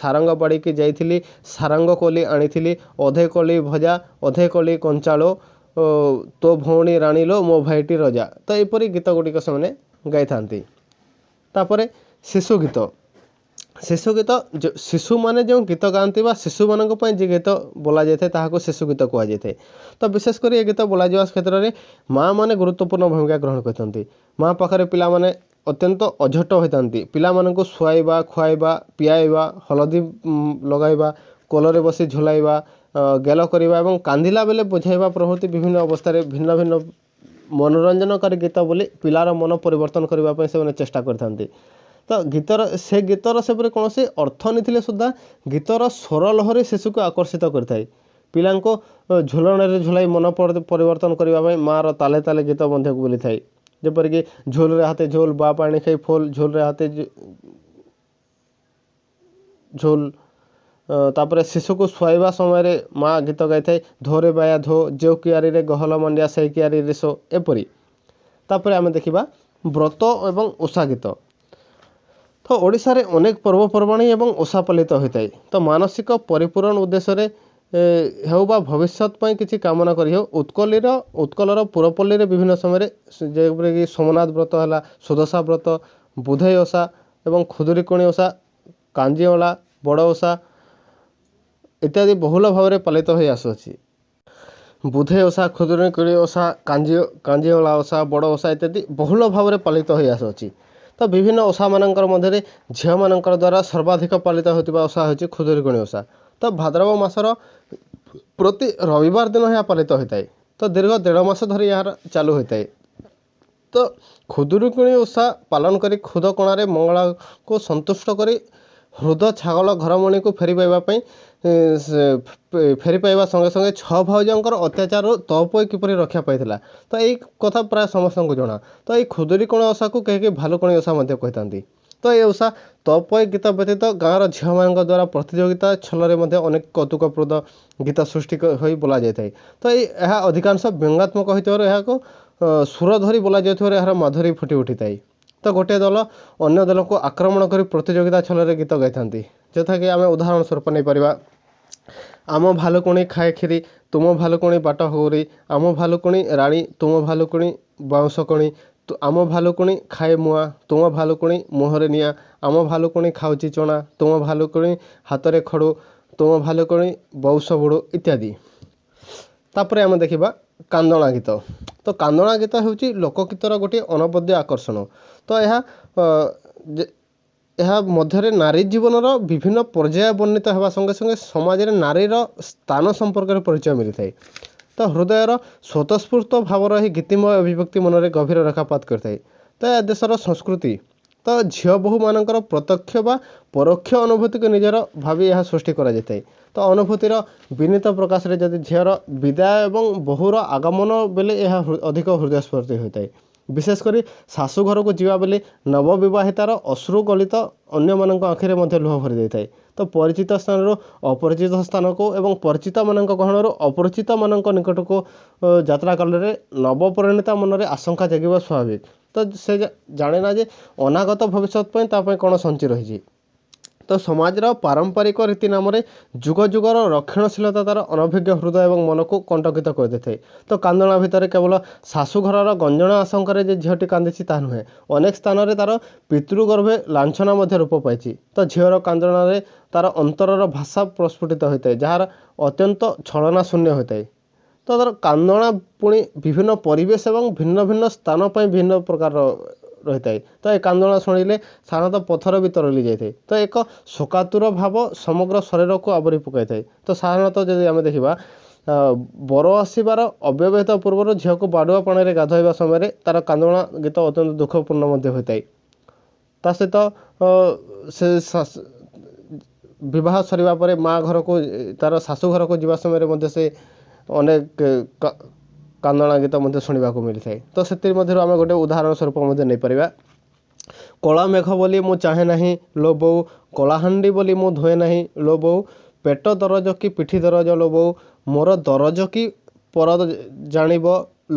ସାରଙ୍ଗ ବାଡ଼ିକି ଯାଇଥିଲି, ସାରଙ୍ଗ କୋଲି ଆଣିଥିଲି, ଅଧେ କୋଳି ଭଜା, ଅଧେ କୋଳି କଞ୍ଚାଳୁ, ତୋ ଭଉଣୀ ରାଣୀଲୋ, ମୋ ଭାଇଟି ରଜା। ତ ଏହିପରି ଗୀତ ଗୁଡ଼ିକ ସେମାନେ ଗାଇଥାନ୍ତି। ତାପରେ ଶିଶୁ ଗୀତ। ଶିଶୁ ଗୀତ ଶିଶୁମାନେ ଯେଉଁ ଗୀତ ଗାଆନ୍ତି ବା ଶିଶୁମାନଙ୍କ ପାଇଁ ଯେ ଗୀତ ବୋଲାଯାଇଥାଏ ତାହାକୁ ଶିଶୁ ଗୀତ କୁହାଯାଇଥାଏ। ତ ବିଶେଷ କରି ଏ ଗୀତ ବୋଲାଯିବା କ୍ଷେତ୍ରରେ ମାଆମାନେ ଗୁରୁତ୍ୱପୂର୍ଣ୍ଣ ଭୂମିକା ଗ୍ରହଣ କରିଥାନ୍ତି। ମାଆ ପାଖରେ ପିଲାମାନେ ଅତ୍ୟନ୍ତ ଅଝଟ ହୋଇଥାନ୍ତି। ପିଲାମାନଙ୍କୁ ଶୁଆଇବା, ଖୁଆଇବା, ପିଆଇବା, ହଳଦୀ ଲଗାଇବା, କୋଳରେ ବସି ଝୁଲାଇବା, ଗେଲ କରିବା ଏବଂ କାନ୍ଦିଲା ବେଳେ ବୁଝାଇବା ପ୍ରଭୃତି ବିଭିନ୍ନ ଅବସ୍ଥାରେ ଭିନ୍ନ ଭିନ୍ନ ମନୋରଞ୍ଜନକାରୀ ଗୀତ ବୋଲି ପିଲାର ମନ ପରିବର୍ତ୍ତନ କରିବା ପାଇଁ ସେମାନେ ଚେଷ୍ଟା କରିଥାନ୍ତି। ତ ଗୀତର ସେପରି କୌଣସି ଅର୍ଥ ନଥିଲେ ସୁଦ୍ଧା ଗୀତର ସ୍ୱର ଲହରୀ ଶିଶୁକୁ ଆକର୍ଷିତ କରିଥାଏ। ପିଲାଙ୍କୁ ଝୁଲଣରେ ଝୁଲାଇ ମନ ପରିବର୍ତ୍ତନ କରିବା ପାଇଁ ମାଆର ତାଲେ ତାଲେ ଗୀତ ମଧ୍ୟ ବୋଲିଥାଏ। ଯେପରିକି ଝୁଲରେ ହାତେ ଝୁଲ, ବା ପାଣି ଖାଇ ଫୁଲ, ଝୁଲରେ ହାତେ ଝୁଲ। ତାପରେ ଶିଶୁକୁ ଶୁଆଇବା ସମୟରେ ମାଆ ଗୀତ ଗାଇଥାଏ, ଧୋରେ ବାୟା ଧୋ, ଯେଉଁ କିଆରୀରେ ଗହଲ ମାଣ୍ଡିଆ ସେହି କିଆରୀରେ ଶୋ, ଏପରି। ତାପରେ ଆମେ ଦେଖିବା ବ୍ରତ ଏବଂ ଓଷା ଗୀତ। ତ ଓଡ଼ିଶାରେ ଅନେକ ପର୍ବପର୍ବାଣି ଏବଂ ଓଷା ପାଳିତ ହୋଇଥାଏ। ତ ମାନସିକ ପରିପୂରଣ ଉଦ୍ଦେଶ୍ୟରେ ହେଉ ବା ଭବିଷ୍ୟତ ପାଇଁ କିଛି କାମନା କରି ହେଉ ଉତ୍କଳର ପୁରପଲ୍ଲୀରେ ବିଭିନ୍ନ ସମୟରେ ଯେପରିକି ସୋମନାଥ ବ୍ରତ ହେଲା, ସୁଦଶା ବ୍ରତ, ବୁଧେଇ ଓଷା ଏବଂ ଖୁଦୁରୁକୁଣୀ ଓଷା, କାଞ୍ଜିଅଳା, ବଡ଼ ଓଷା ଇତ୍ୟାଦି ବହୁଳ ଭାବରେ ପାଳିତ ହୋଇ ଆସୁଅଛି। ବୁଧେଇ ଓଷା, ଖୁଦୁରୁକୁଣୀ ଓଷା, କାଞ୍ଜିଅଳା ଓଷା, ବଡ଼ ଓଷା ଇତ୍ୟାଦି ବହୁଳ ଭାବରେ ପାଳିତ ହୋଇ ଆସୁଅଛି। ତ ବିଭିନ୍ନ ଓଷାମାନଙ୍କର ମଧ୍ୟରେ ଝିଅମାନଙ୍କର ଦ୍ୱାରା ସର୍ବାଧିକ ପାଳିତ ହେଉଥିବା ଓଷା ହେଉଛି ଖୁଦୁରୁକୁଣୀ ଓଷା। ତ ଭାଦ୍ରବ ମାସର ପ୍ରତି ରବିବାର ଦିନ ଏହା ପାଳିତ ହୋଇଥାଏ। ତ ଦୀର୍ଘ 1.5 ମାସ ଧରି ଏହାର ଚାଲୁ ହୋଇଥାଏ। ତ ଖୁଦୁରୁକୁଣୀ ଓଷା ପାଳନ କରି ଖୁଦ କଣାରେ ମଙ୍ଗଳାକୁ ସନ୍ତୁଷ୍ଟ କରି ହୃଦ ଛାଗଳ ଘରମଣିକୁ ଫେରି ପାଇବା ସଙ୍ଗେ ସଙ୍ଗେ 6 ଭାଉଜଙ୍କର ଅତ୍ୟାଚାରରୁ ତଅପୋଇ କିପରି ରକ୍ଷା ପାଇଥିଲା। ତ ଏଇ କଥା ପ୍ରାୟ ସମସ୍ତଙ୍କୁ ଜଣା। ତ ଏଇ ଖୁଦୁରୁକୁଣୀ ଓଷାକୁ କେହି ଭାଲୁକୁଣୀ ଓଷା ମଧ୍ୟ କହିଥାନ୍ତି। ତ ଏ ଓଷା ତଅପୋଇ ଗୀତ ବ୍ୟତୀତ ଗାଁର ଝିଅମାନଙ୍କ ଦ୍ୱାରା ପ୍ରତିଯୋଗିତା ଛଳରେ ମଧ୍ୟ ଅନେକ କୌତୁକପ୍ରଦ ଗୀତ ସୃଷ୍ଟି ହୋଇ ବୋଲାଯାଇଥାଏ। ତ ଏହା ଅଧିକାଂଶ ବ୍ୟଙ୍ଗାତ୍ମକ ହୋଇଥିବାରୁ ଏହାକୁ ସୁର ଧରି ବୋଲାଯାଉଥିବାରୁ ଏହାର ମାଧୁରୀ ଫୁଟି ଉଠିଥାଏ। ତ ଗୋଟିଏ ଦଳ ଅନ୍ୟ ଦଳକୁ ଆକ୍ରମଣ କରି ପ୍ରତିଯୋଗିତା ଛଳରେ ଗୀତ ଗାଇଥାନ୍ତି। ଯଥାକି ଆମେ ଉଦାହରଣ ସ୍ୱରୂପ ନେଇପାରିବା, ଆମ ଭାଲୁକୁଣୀ ଖାଏ କ୍ଷୀରି, ତୁମ ଭାଲୁକୁଣୀ ବାଟ ହଉରି, ଆମ ଭାଲୁକୁଣୀ ରାଣୀ, ତୁମ ଭାଲୁକୁଣୀ ବାଉଁଶକଣି, ଆମ ଭାଲୁକୁଣୀ ଖାଏ ମୁଆଁ, ତୁମ ଭାଲୁକୁଣୀ ମୁହଁରେ ନିଆଁ, ଆମ ଭାଲୁକୁଣୀ ଖାଉଛି ଚଣା, ତୁମ ଭାଲୁକୁଣୀ ହାତରେ ଖଡ଼ୁ, ତୁମ ଭାଲୁକୁଣୀ ବଉଶ ବୁଡ଼ୁ ଇତ୍ୟାଦି। ତାପରେ ଆମେ ଦେଖିବା କାନ୍ଦଣା ଗୀତ। ତ କାନ୍ଦଣା ଗୀତ ହେଉଛି ଲୋକଗୀତର ଗୋଟିଏ ଅନବଦ୍ୟ ଆକର୍ଷଣ। ତ ଏହା ମଧ୍ୟରେ ନାରୀ ଜୀବନର ବିଭିନ୍ନ ପର୍ଯ୍ୟାୟ ବର୍ଣ୍ଣିତ ହେବା ସଙ୍ଗେ ସଙ୍ଗେ ସମାଜରେ ନାରୀର ସ୍ଥାନ ସମ୍ପର୍କରେ ପରିଚୟ ମିଳିଥାଏ। ତ ହୃଦୟର ସ୍ୱତଃସ୍ଫୂର୍ତ୍ତ ଭାବର ଏହି ଗୀତିମୟ ଅଭିବ୍ୟକ୍ତି ମନରେ ଗଭୀର ରେଖାପାତ କରିଥାଏ। ତ ଏହା ଦେଶର ସଂସ୍କୃତି। ତ ଝିଅ ବୋହୂମାନଙ୍କର ପ୍ରତ୍ୟକ୍ଷ ବା ପରୋକ୍ଷ ଅନୁଭୂତିକୁ ନିଜର ଭାବି ଏହା ସୃଷ୍ଟି କରାଯାଇଥାଏ। ତ ଅନୁଭୂତିର ବିନୀତ ପ୍ରକାଶରେ ଯଦି ଝିଅର ବିଦାୟ ଏବଂ ବୋହୂର ଆଗମନ ବେଳେ ଏହା ଅଧିକ ହୃଦୟସ୍ପର୍ଶୀ ହୋଇଥାଏ। ବିଶେଷ କରି ଶାଶୁ ଘରକୁ ଯିବା ବେଳେ ନବବିବାହିତାର ଅଶ୍ରୁ ଗଳିତ ଅନ୍ୟମାନଙ୍କ ଆଖିରେ ମଧ୍ୟ ଲୁହ ଭରି ଦେଇଥାଏ। ତ ପରିଚିତ ସ୍ଥାନରୁ ଅପରିଚିତ ସ୍ଥାନକୁ ଏବଂ ପରିଚିତମାନଙ୍କ ଗହଣରୁ ଅପରିଚିତମାନଙ୍କ ନିକଟକୁ ଯାତ୍ରା କାଳରେ ନବପରିଣୀତା ମନରେ ଆଶଙ୍କା ଜାଗିବା ସ୍ୱାଭାବିକ। ତ ସେ ଜାଣେ ନା ଯେ ଅନାଗତ ଭବିଷ୍ୟତ ପାଇଁ ତା ପାଇଁ କ'ଣ ସଞ୍ଚି ରହିଛି। ତ ସମାଜର ପାରମ୍ପରିକ ରୀତି ନାମରେ ଯୁଗ ଯୁଗର ରକ୍ଷଣଶୀଳତା ତା'ର ଅନଭିଜ୍ଞ ହୃଦୟ ଏବଂ ମନକୁ କଣ୍ଟକିତ କରିଦେଇଥାଏ। ତ କାନ୍ଦଣା ଭିତରେ କେବଳ ଶାଶୁଘରର ଗଞ୍ଜଣା ଆଶଙ୍କାରେ ଯେ ଝିଅଟି କାନ୍ଦିଛି ତାହା ନୁହେଁ, ଅନେକ ସ୍ଥାନରେ ତା'ର ପିତୃଗର୍ଭେ ଲାଞ୍ଛନା ମଧ୍ୟ ରୂପ ପାଇଛି। ତ ଝିଅର କାନ୍ଦଣାରେ ତା'ର ଅନ୍ତରର ଭାଷା ପ୍ରସ୍ଫୁଟିତ ହୋଇଥାଏ, ଯାହାର ଅତ୍ୟନ୍ତ ଛଳନା ଶୂନ୍ୟ ହୋଇଥାଏ। ତ ତା'ର କାନ୍ଦଣା ପୁଣି ବିଭିନ୍ନ ପରିବେଶ ଏବଂ ଭିନ୍ନ ଭିନ୍ନ ସ୍ଥାନ ପାଇଁ ଭିନ୍ନ ପ୍ରକାର ରହିଥାଏ। ତ ଏ କାନ୍ଦଣା ଶୁଣିଲେ ସାଧାରଣତଃ ପଥର ବି ତରଳି ଯାଇଥାଏ। ତ ଏକ ଶୋକାତୁର ଭାବ ସମଗ୍ର ଶରୀରକୁ ଆବରି ପକାଇଥାଏ। ତ ସାଧାରଣତଃ ଯଦି ଆମେ ଦେଖିବା, ବର ଆସିବାର ଅବ୍ୟବହିତ ପୂର୍ବରୁ ଝିଅକୁ ବାଡ଼ୁଆ ପାଣିରେ ଗାଧୋଇବା ସମୟରେ ତା'ର କାନ୍ଦଣା ଗୀତ ଅତ୍ୟନ୍ତ ଦୁଃଖପୂର୍ଣ୍ଣ ମଧ୍ୟ ହୋଇଥାଏ। ତା ସହିତ ସେ ବିବାହ ସରିବା ପରେ ମା ଘରକୁ ତା'ର ଶାଶୁ ଘରକୁ ଯିବା ସମୟରେ ମଧ୍ୟ ସେ ଅନେକ କାନ୍ଦଣା ଗୀତ ମଧ୍ୟ ଶୁଣିବାକୁ ମିଳିଥାଏ। ତ ସେଥି ମଧ୍ୟରୁ ଆମେ ଗୋଟେ ଉଦାହରଣ ସ୍ୱରୂପ ମଧ୍ୟ ନେଇପାରିବା, କଳା ମେଘ ବୋଲି ମୁଁ ଚାହେଁ ନାହିଁ ଲୋ ବୋଉ, କଳାହାଣ୍ଡି ବୋଲି ମୁଁ ଧୁଏ ନାହିଁ ଲୋ ବୋଉ, ପେଟ ଦରଜ କି ପିଠି ଦରଜ ଲୋ ବୋଉ, ମୋର ଦରଜ କି ପର ଜାଣିବ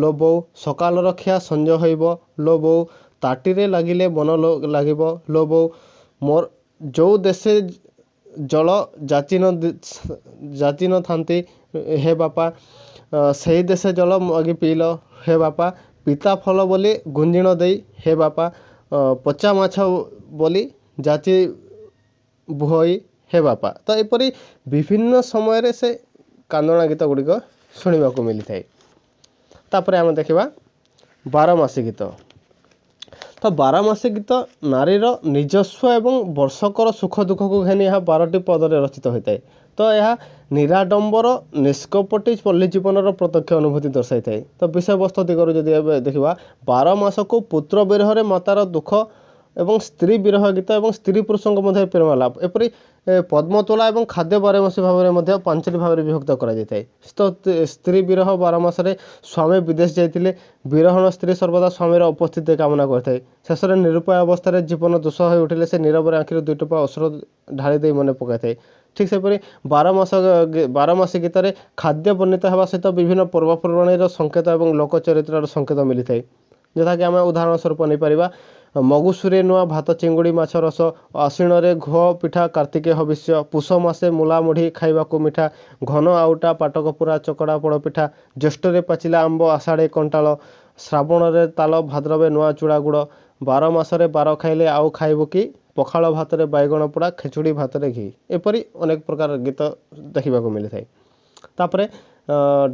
ଲୋ ବୋଉ, ସକାଳର ଖିଆ ସଞ୍ଜ ହୋଇବ ଲୋ ବୋଉ, ତାଟିରେ ଲାଗିଲେ ମନ ଲାଗିବ ଲୋ ବୋଉ, ମୋର ଯେଉଁ ଦେଶେ ଜଳ ଯାଚି ନଥାନ୍ତି ହେ ବାପା, ସେହି ଦେଶେ ଜଳ ମାଗି ପିଇଲ ହେ ବାପା, ପିତା ଫଳ ବୋଲି ଗୁଞ୍ଜିଣ ଦେଇ ହେ ବାପା, ପଚା ମାଛ ବୋଲି ଯାଚି ଭୋଇ ହେ ବାପା। ତ ଏପରି ବିଭିନ୍ନ ସମୟରେ ସେ କାନ୍ଦଣା ଗୀତ ଗୁଡ଼ିକ ଶୁଣିବାକୁ ମିଳିଥାଏ। ତାପରେ ଆମେ ଦେଖିବା ବାରମାସୀ ଗୀତ। ତ ବାରମାସୀ ଗୀତ ନାରୀର ନିଜସ୍ୱ ଏବଂ ବର୍ଷକର ସୁଖ ଦୁଃଖକୁ ଘେନି ଏହା 12ଟି ପଦରେ ରଚିତ ହୋଇଥାଏ। ତ ଏହା ନିରାଡମ୍ବର ନିଷ୍କପଟି ପଲ୍ଲୀ ଜୀବନର ପ୍ରତ୍ୟକ୍ଷ ଅନୁଭୂତି ଦର୍ଶାଇଥାଏ। ତ ବିଷୟବସ୍ତୁ ଦିଗରୁ ଯଦି ଏବେ ଦେଖିବା 12 ମାସକୁ ପୁତ୍ର ବିରହରେ ମାତାର ଦୁଃଖ ଏବଂ ସ୍ତ୍ରୀ ବିରହ ଗୀତ ଏବଂ ସ୍ତ୍ରୀ ପୁରୁଷଙ୍କ ମଧ୍ୟରେ ପ୍ରେମ ଲାଭ ଏପରି ପଦ୍ମତୋଳା ଏବଂ ଖାଦ୍ୟ 12 ମାସୀ ଭାବରେ ମଧ୍ୟ 5ଟି ଭାବରେ ବିଭକ୍ତ କରାଯାଇଥାଏ। ତ ସ୍ତ୍ରୀ ବିରହ 12 ମାସରେ ସ୍ୱାମୀ ବିଦେଶ ଯାଇଥିଲେ ବିରହଣ ସ୍ତ୍ରୀ ସର୍ବଦା ସ୍ୱାମୀର ଉପସ୍ଥିତି କାମନା କରିଥାଏ। ଶେଷରେ ନିରୁପାୟ ଅବସ୍ଥାରେ ଜୀବନ ଦୁଃସହ ହୋଇ ଉଠିଲେ ସେ ନୀରବରେ ଆଖିରୁ 2 ଟୋପା ଅଶ୍ରୁ ଢାଳି ଦେଇ ମନେ ପକାଇଥାଏ। ଠିକ୍ ସେପରି 12 ମାସୀ ଗୀତରେ ଖାଦ୍ୟ ବର୍ଣ୍ଣିତ ହେବା ସହିତ ବିଭିନ୍ନ ପର୍ବପର୍ବାଣୀର ସଂକେତ ଏବଂ ଲୋକଚରିତ୍ରର ସଂକେତ ମିଳିଥାଏ। ଯଥାକି ଆମେ ଉଦାହରଣ ସ୍ୱରୂପ ନେଇପାରିବା ମଗୁସୁରେ ନୂଆ ଭାତ ଚିଙ୍ଗୁଡ଼ି ମାଛ ରସ, ଆଶ୍ୱିନରେ ଘୁଅ ପିଠା କାର୍ତ୍ତିକେ ହବିଷ୍ୟ, ପୁଷ ମାସେ ମୂଲା ମୁଢ଼ି ଖାଇବାକୁ ମିଠା, ଘନ ଆଉଟା ପାଟକପୁରା ଚକଡ଼ା ପୋଡ଼ପିଠା, ଜ୍ୟେଷ୍ଠରେ ପାଚିଲା ଆମ୍ବ ଆଷାଢ଼େ କଣ୍ଟାଳ, ଶ୍ରାବଣରେ ତାଲ ଭାଦ୍ରବେ ନୂଆ ଚୂଡ଼ା ଗୁଡ଼, 12 ମାସରେ 12 ଖାଇଲେ ଆଉ ଖାଇବୁ କି, ପଖାଳ ଭାତରେ ବାଇଗଣ ପୋଡ଼ା ଖେଚୁଡ଼ି ଭାତରେ ଘି ଏପରି ଅନେକ ପ୍ରକାର ଗୀତ ଦେଖିବାକୁ ମିଳିଥାଏ। ତାପରେ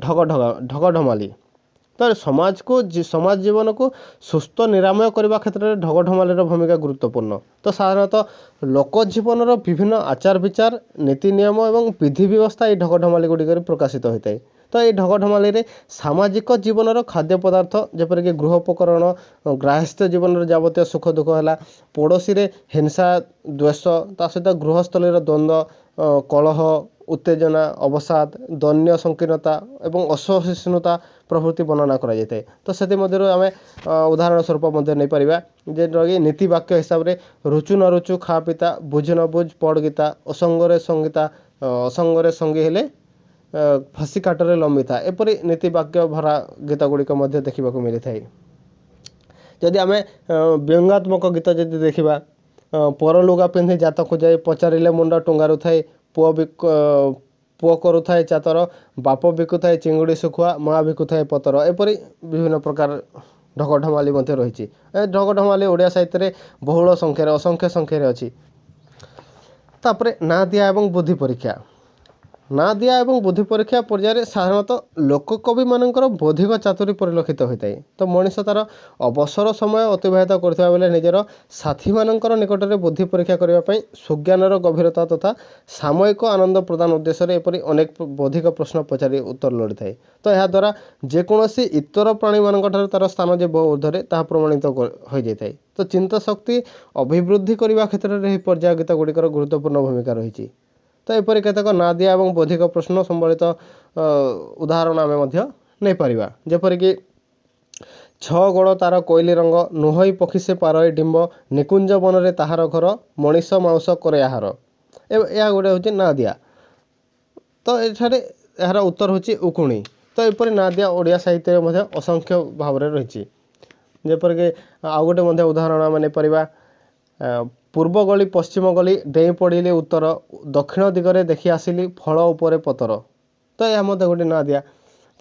ଢଗ ଢମାଲି। ତ ସମାଜ ଜୀବନକୁ ସୁସ୍ଥ ନିରାମୟ କରିବା କ୍ଷେତ୍ରରେ ଢଗ ଢମାଲିର ଭୂମିକା ଗୁରୁତ୍ୱପୂର୍ଣ୍ଣ। ତ ସାଧାରଣତଃ ଲୋକ ଜୀବନର ବିଭିନ୍ନ ଆଚାର ବିଚାର ନୀତି ନିୟମ ଏବଂ ବିଧି ବ୍ୟବସ୍ଥା ଏହି ଢଗ ଢମାଲି ଗୁଡ଼ିକରେ ପ୍ରକାଶିତ ହୋଇଥାଏ। ତ ଏହି ଢଗ ଢମାଲିରେ ସାମାଜିକ ଜୀବନର ଖାଦ୍ୟ ପଦାର୍ଥ ଯେପରିକି ଗୃହ ଉପକରଣ, ଗ୍ରାହସ୍ଥ ଜୀବନର ଯାବତୀୟ ସୁଖ ଦୁଃଖ ହେଲା, ପଡ଼ୋଶୀରେ ହିଂସା ଦ୍ୱେଷ, ତା ସହିତ ଗୃହସ୍ଥଳୀର ଦ୍ୱନ୍ଦ୍ୱ, କଳହ, ଉତ୍ତେଜନା, ଅବସାଦ, ଦୈନ୍ୟ ସଂକୀର୍ଣ୍ଣତା ଏବଂ ଅସହିଷ୍ଣୁତା ପ୍ରଭୃତି ବର୍ଣ୍ଣନା କରାଯାଇଥାଏ। ତ ସେଥିମଧ୍ୟରୁ ଆମେ ଉଦାହରଣ ସ୍ୱରୂପ ମଧ୍ୟ ନେଇପାରିବା ଯେଉଁଟାକି ନୀତି ବାକ୍ୟ ହିସାବରେ ରୁଚୁ ନ ରୁଚୁ ଖା ପିତା, ବୁଝ ନ ବୁଝ ପଡ଼ ଗୀତା, ଅସଙ୍ଗରେ ସଙ୍ଗୀତା, ଅସଙ୍ଗରେ ସଙ୍ଗୀ ହେଲେ ଫାଶୀ କାଟରେ ଲମ୍ବିଥା ଏପରି ନୀତି ବାକ୍ୟ ଭରା ଗୀତ ଗୁଡ଼ିକ ମଧ୍ୟ ଦେଖିବାକୁ ମିଳିଥାଏ। ଯଦି ଆମେ ବ୍ୟଙ୍ଗାତ୍ମକ ଗୀତ ଯଦି ଦେଖିବା ପରଲୁଗା ପିନ୍ଧି ଜାତକୁ ଯାଇ ପଚାରିଲେ ମୁଣ୍ଡ ଟୁଙ୍ଗାରୁ ଥାଏ, ପୁଅ କରୁଥାଏ ଚାତର, ବାପ ବିକୁଥାଏ ଚିଙ୍ଗୁଡ଼ି ଶୁଖୁଆ, ମା ବିକୁଥାଏ ପତର ଏପରି ବିଭିନ୍ନ ପ୍ରକାର ଢଗ ଢମାଲି ମଧ୍ୟ ରହିଛି। ଏ ଢଗ ଢମାଲି ଓଡ଼ିଆ ସାହିତ୍ୟରେ ବହୁଳ ସଂଖ୍ୟାରେ ଅସଂଖ୍ୟ ସଂଖ୍ୟାରେ ଅଛି। ତାପରେ ନାଁ ଦିଆ ଏବଂ ବୁଦ୍ଧି ପରୀକ୍ଷା। ନାଁ ଦିଆ ଏବଂ ବୁଦ୍ଧି ପରୀକ୍ଷା ପର୍ଯ୍ୟାୟରେ ସାଧାରଣତଃ ଲୋକକବିମାନଙ୍କର ବୌଦ୍ଧିକ ଚାତୁରୀ ପରିଲକ୍ଷିତ ହୋଇଥାଏ। ତ ମଣିଷ ତା'ର ଅବସର ସମୟ ଅତିବାହିତ କରୁଥିବା ବେଳେ ନିଜର ସାଥୀମାନଙ୍କର ନିକଟରେ ବୁଦ୍ଧି ପରୀକ୍ଷା କରିବା ପାଇଁ ସୁଜ୍ଞାନର ଗଭୀରତା ତଥା ସାମୟିକ ଆନନ୍ଦ ପ୍ରଦାନ ଉଦ୍ଦେଶ୍ୟରେ ଏପରି ଅନେକ ବୌଦ୍ଧିକ ପ୍ରଶ୍ନ ପଚାରି ଉତ୍ତର ଲୋଡ଼ିଥାଏ। ତ ଏହାଦ୍ୱାରା ଯେକୌଣସି ଇତର ପ୍ରାଣୀମାନଙ୍କଠାରୁ ତା'ର ସ୍ଥାନ ଯେ ବହୁ ଊର୍ଦ୍ଧ୍ୱରେ ତାହା ପ୍ରମାଣିତ ହୋଇଯାଇଥାଏ। ତ ଚିନ୍ତା ଶକ୍ତି ଅଭିବୃଦ୍ଧି କରିବା କ୍ଷେତ୍ରରେ ଏହି ପର୍ଯ୍ୟାୟ ଗୀତ ଗୁଡ଼ିକର ଗୁରୁତ୍ୱପୂର୍ଣ୍ଣ ଭୂମିକା ରହିଛି। ତ ଏପରି କେତେକ ନାଁ ଦିଆ ଏବଂ ବୌଦ୍ଧିକ ପ୍ରଶ୍ନ ସମ୍ବଳିତ ଉଦାହରଣ ଆମେ ମଧ୍ୟ ନେଇପାରିବା। ଯେପରିକି ଛଅ ଗୋଡ଼ ତାର କୋଇଲି ରଙ୍ଗ, ନୁହଇ ପକ୍ଷୀ ସେ ପାରଇ ଡିମ୍ବ, ନିକୁଞ୍ଜ ବନରେ ତାହାର ଘର, ମଣିଷ ମାଉଁସ କରେ ଆହାର। ଏହା ଗୋଟେ ହେଉଛି ନାଁ ଦିଆ। ତ ଏଠାରେ ଏହାର ଉତ୍ତର ହେଉଛି ଉକୁଣି। ତ ଏପରି ନାଁ ଦିଆ ଓଡ଼ିଆ ସାହିତ୍ୟରେ ମଧ୍ୟ ଅସଂଖ୍ୟ ଭାବରେ ରହିଛି। ଯେପରିକି ଆଉ ଗୋଟେ ମଧ୍ୟ ଉଦାହରଣ ଆମେ ନେଇପାରିବା ପୂର୍ବ ଗଳି ପଶ୍ଚିମ ଗଳି ଡେଇଁ ପଡ଼ିଲି ଉତ୍ତର, ଦକ୍ଷିଣ ଦିଗରେ ଦେଖି ଆସିଲି ଫଳ ଉପରେ ପତର। ତ ଏହା ମଧ୍ୟ ଗୋଟେ ନାଁ ଦିଆ।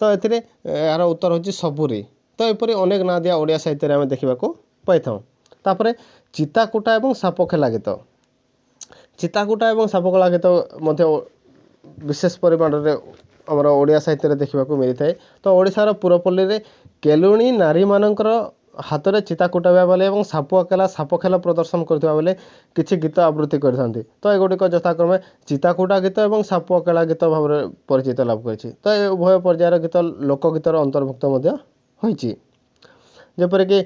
ତ ଏଥିରେ ଏହାର ଉତ୍ତର ହେଉଛି ସବୁରି। ତ ଏପରି ଅନେକ ନାଁ ଦିଆ ଓଡ଼ିଆ ସାହିତ୍ୟରେ ଆମେ ଦେଖିବାକୁ ପାଇଥାଉ। ତାପରେ ଚିତାକୁଟା ଏବଂ ସାପଖେଲା ଗୀତ। ଚିତାକୁଟା ଏବଂ ସାପଖେଲା ଗୀତ ମଧ୍ୟ ବିଶେଷ ପରିମାଣରେ ଆମର ଓଡ଼ିଆ ସାହିତ୍ୟରେ ଦେଖିବାକୁ ମିଳିଥାଏ। ତ ଓଡ଼ିଶାର ପୁରପଲ୍ଲୀରେ କେଲୁଣୀ ନାରୀମାନଙ୍କର ହାତରେ ଚିତା କୁଟାଇବା ବେଳେ ଏବଂ ସାପ ଖେଳ ପ୍ରଦର୍ଶନ କରୁଥିବା ବେଳେ କିଛି ଗୀତ ଆବୃତ୍ତି କରିଥାନ୍ତି। ତ ଏଗୁଡ଼ିକ ଯଥାକ୍ରମେ ଚିତାକୁଟା ଗୀତ ଏବଂ ସାପ ଖେଳା ଗୀତ ଭାବରେ ପରିଚିତ ଲାଭ କରିଛି। ତ ଏ ଉଭୟ ପର୍ଯ୍ୟାୟର ଗୀତ ଲୋକଗୀତର ଅନ୍ତର୍ଭୁକ୍ତ ମଧ୍ୟ ହୋଇଛି। ଯେପରିକି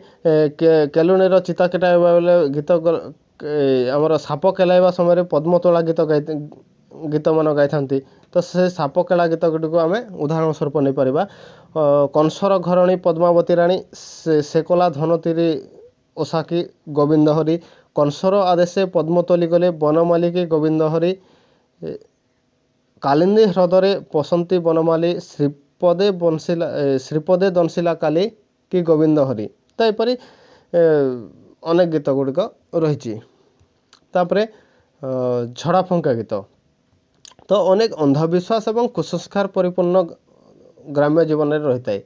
କେଲୁଣୀର ଚିତା କୁଟାଇବା ବେଳେ ଗୀତ ଆମର ସାପ ଖେଳାଇବା ସମୟରେ ପଦ୍ମତୋଳା ଗୀତମାନ ଗାଇଥାନ୍ତି। ତ ସେ ସାପ ଖେଳା ଗୀତ ଗୁଡ଼ିକୁ ଆମେ ଉଦାହରଣ ସ୍ୱରୂପ ନେଇପାରିବା କଂସର ଘରଣୀ ପଦ୍ମାବତୀ ରାଣୀ, ସେ କଲା ଧନତିରି ଓସାକି ଗୋବିନ୍ଦ ହରି, କଂସର ଆଦେଶେ ପଦ୍ମତୋଲି ଗଲେ ବନମାଲିକି ଗୋବିନ୍ଦ ହରି, କାଲିନ୍ଦୀ ହ୍ରଦରେ ପଶନ୍ତି ବନମାଲି, ଶ୍ରୀପଦେ ଦଂଶିଲା କାଲି କି ଗୋବିନ୍ଦ ହରି। ତ ଏପରି ଅନେକ ଗୀତ ଗୁଡ଼ିକ ରହିଛି। ତାପରେ ଝଡ଼ା ଫୁଙ୍କା ଗୀତ। ତ ଅନେକ ଅନ୍ଧବିଶ୍ୱାସ ଏବଂ କୁସଂସ୍କାର ପରିପୂର୍ଣ୍ଣ ଗ୍ରାମ୍ୟ ଜୀବନରେ ରହିଥାଏ।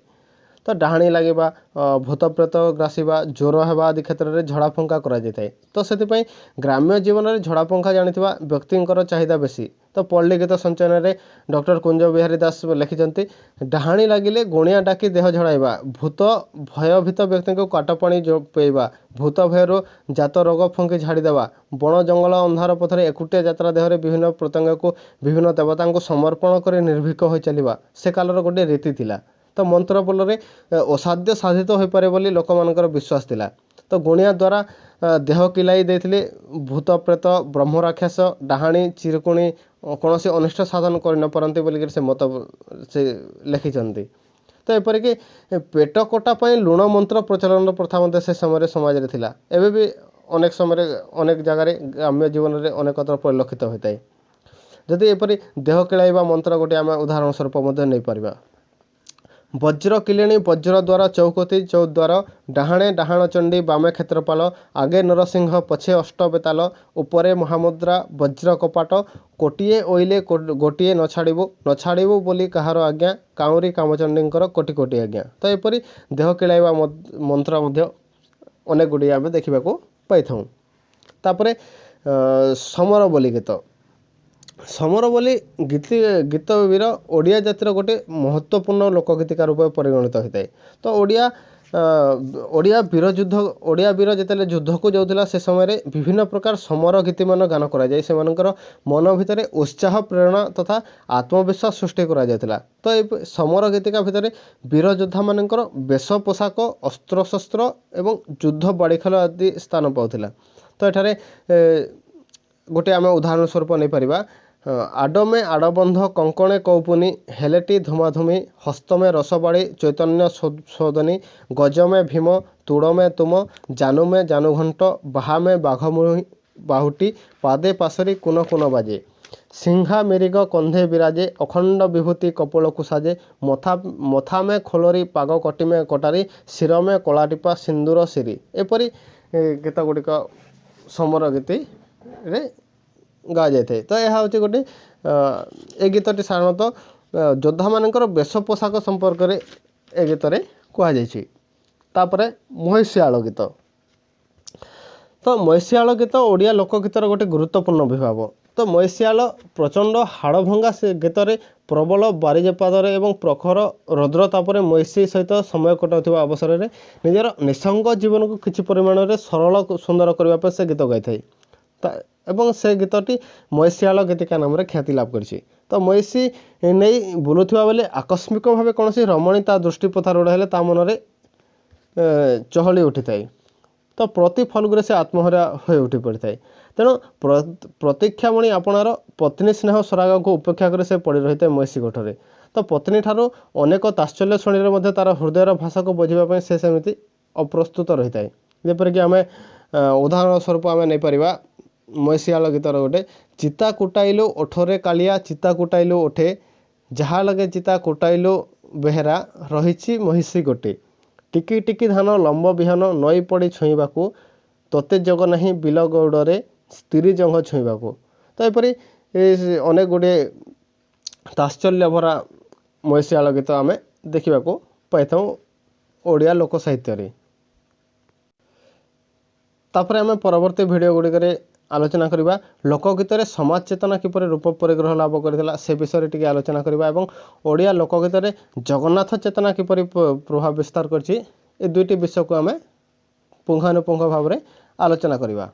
तो डाहाणी लगे भूत प्रेत ग्रासीबा ज्वर हेबा आदि क्षेत्र में झड़ा फुंका करा जाए। तो से ग्राम्य जीवन में झड़ा फुंका जानिथिबा व्यक्तिंकर चाहिदा बेसी। तो पल्ली गीत संचयन में डॉक्टर कुंज बिहारी दास लिखिं डाहाणी लगिले गुणिया डाकी देह झड़ाइबा, भूत भयभीत व्यक्ति को काटपाणी पेइबा, भूत भयर जात रोग फुंकी झाड़ीदेवा, बण जंगल अंधार पथरे एकुटिया यात्रा देहरे विभिन्न प्रत्यंग को विभिन्न देवता को समर्पण कर निर्भीक हो चलवा से कालर गोटे रीति थिला। तो मंत्र बल असाध्य साधित हो पारे बोली लोक मानकर विश्वास थिला। तो गुणिया द्वारा देह किलाई देथिले भूत प्रेत ब्रह्म राक्षस डाहाणी चिरकुणी कौन से अनिष्ट साधन कर न पारती बोलिक से मत से लिखिं। तो एपरिक पेट कटा लुण मंत्र प्रचलन प्रथा से समय समाज में थिला। एबे भी अनेक समय अनेक जगार ग्राम्य जीवन में अनेकत्र परिलक्षित होता है। जदि एपरी देह किलाइबा मंत्र गोटे आम उदाहरण स्वरूप नहीं पारिबा। वज्र किलिणी वज्र द्वारा चौकती चौद्वार, डाहाणे डाहाण चंडी बामे क्षेत्रपाल, आगे नरसिंह पछे अष्ट बेताल, उपरे महामुद्रा वज्र कपाट, कोटिए ओइले गोटिए न छाड़ू बोली कहार आज्ञा, काउरी कामचंडींकर कोटि कोटि आज्ञा। तो एपरी देह किलाइबा मंत्र मध्य अनेक गुड़िया आम देखा पाई था। तापरे समर बोली गीत, समर बोली गीतवीर ओडिया जातिर गोटे महत्वपूर्ण लोकगीतिका रूप परिगणित होता है। तो ओडिया वीर जिते युद्ध को जाऊला से समय विभिन्न प्रकार समर गीति मान गान कराए से मन भितर उत्साह प्रेरणा तथा आत्मविश्वास सृष्टि करा। तो ये समर गीतिका भितर वीर योद्धा मानकर वेश पोशाक अस्त्रशस्त्र एवं युद्ध बाड़ीखाल आदि स्थान पाउथिला। तो एठारे गोटे आम उदाहरण स्वरूप नहीं पारिबा। आडमे आडबंध कंकणे कौपुनी, हेलेटी धुमाधुमी, हस्तमे रसबाड़ी चैतन्य सोदनी, गजमे भीम तुड़मे तुम, जानुमे जानुघंट, बाहामे बाघमुही बाहुटी, पादे पासरी कुन कुन बाजे, सिंहा मिरिग कंधे बिराजे, अखंड विभूति कपोल साजे, मथा में खोलरी पाग कटिमे कटारी, शिरमे कलाटिपा सिंदूर सिरी। एपरी गीत गुड़िक समर गीति गा जाए। तो यह हूँ गोटे ए गीतटी साधारणतः योद्धा मानकर वेश पोशाक संपर्क में ए गीत कहुई। महिषियाल गीत, तो महिषियाल गीत ओडिया लोकगीतर गोटे गुरुत्वपूर्ण विभाग। तो महिषियाल प्रचंड हाड़भंगा से गीत में प्रबल बारिजपादर एवं प्रखर रौद्रताप महिषी सहित समय कटाउଥିବା अवसर में निजर निसंग जीवन को किसी परिमाण में सरल सुंदर करने से गीत गाई एवं से गीतटी महिषियाल गीतिका नाम ख्याति लाभ कर। तो महिषी नहीं बुलुवा बेले आकस्मिक भाव कौन रमणी ता दृष्टिपथा रूढ़ है मन में चहली उठी थाए। तो प्रति फल्गुरे से आत्महरा हो उठी पड़ी थाए। तेणु प्रतीक्षामणि आपणार पत्नी स्नेह सराग को उपेक्षा कर से पड़ रही है महिषी गोठरे। तो पत्नी ठारू अनेक ताश्चल्य शुणी तार हृदयर भाषा को बुझापी से सेमती अप्रस्तुत रही है। जेपरिक आम उदाहरण स्वरूप आम नहीं पारिबा महिषियाल गीतर गोटे, चिता कुटाइलु ओठरे कालिया चिता कुटाइलु ओठे, जहा लगे चिता कुटाइलु बेहेरा, रही महिषी गोटे, टिकी टिकी धान लंब बिहान नई पड़ी छुईबाकू, तोते जग नहीं बिल गौड़े स्त्री जंघ छुईबाकू। तो यपरी अनेक गुड़े ताश्चल्य भरा महिषियाल गीत आम देखा पाई था ओडिया लोक साहित्य। तापर आम परवर्ती वीडियो गुड़िक आलोचना करवा लोकगीत समाज चेतना किपर रूप परिग्रह लाभ करथिला से विषय टी आलोचना करवा एवं ओडिया लोकगीत जगन्नाथ चेतना किपर प्रभाव विस्तार करछि। ए दुईटी विषय को आम पुंखानुपुंख भाव में आलोचना करवा।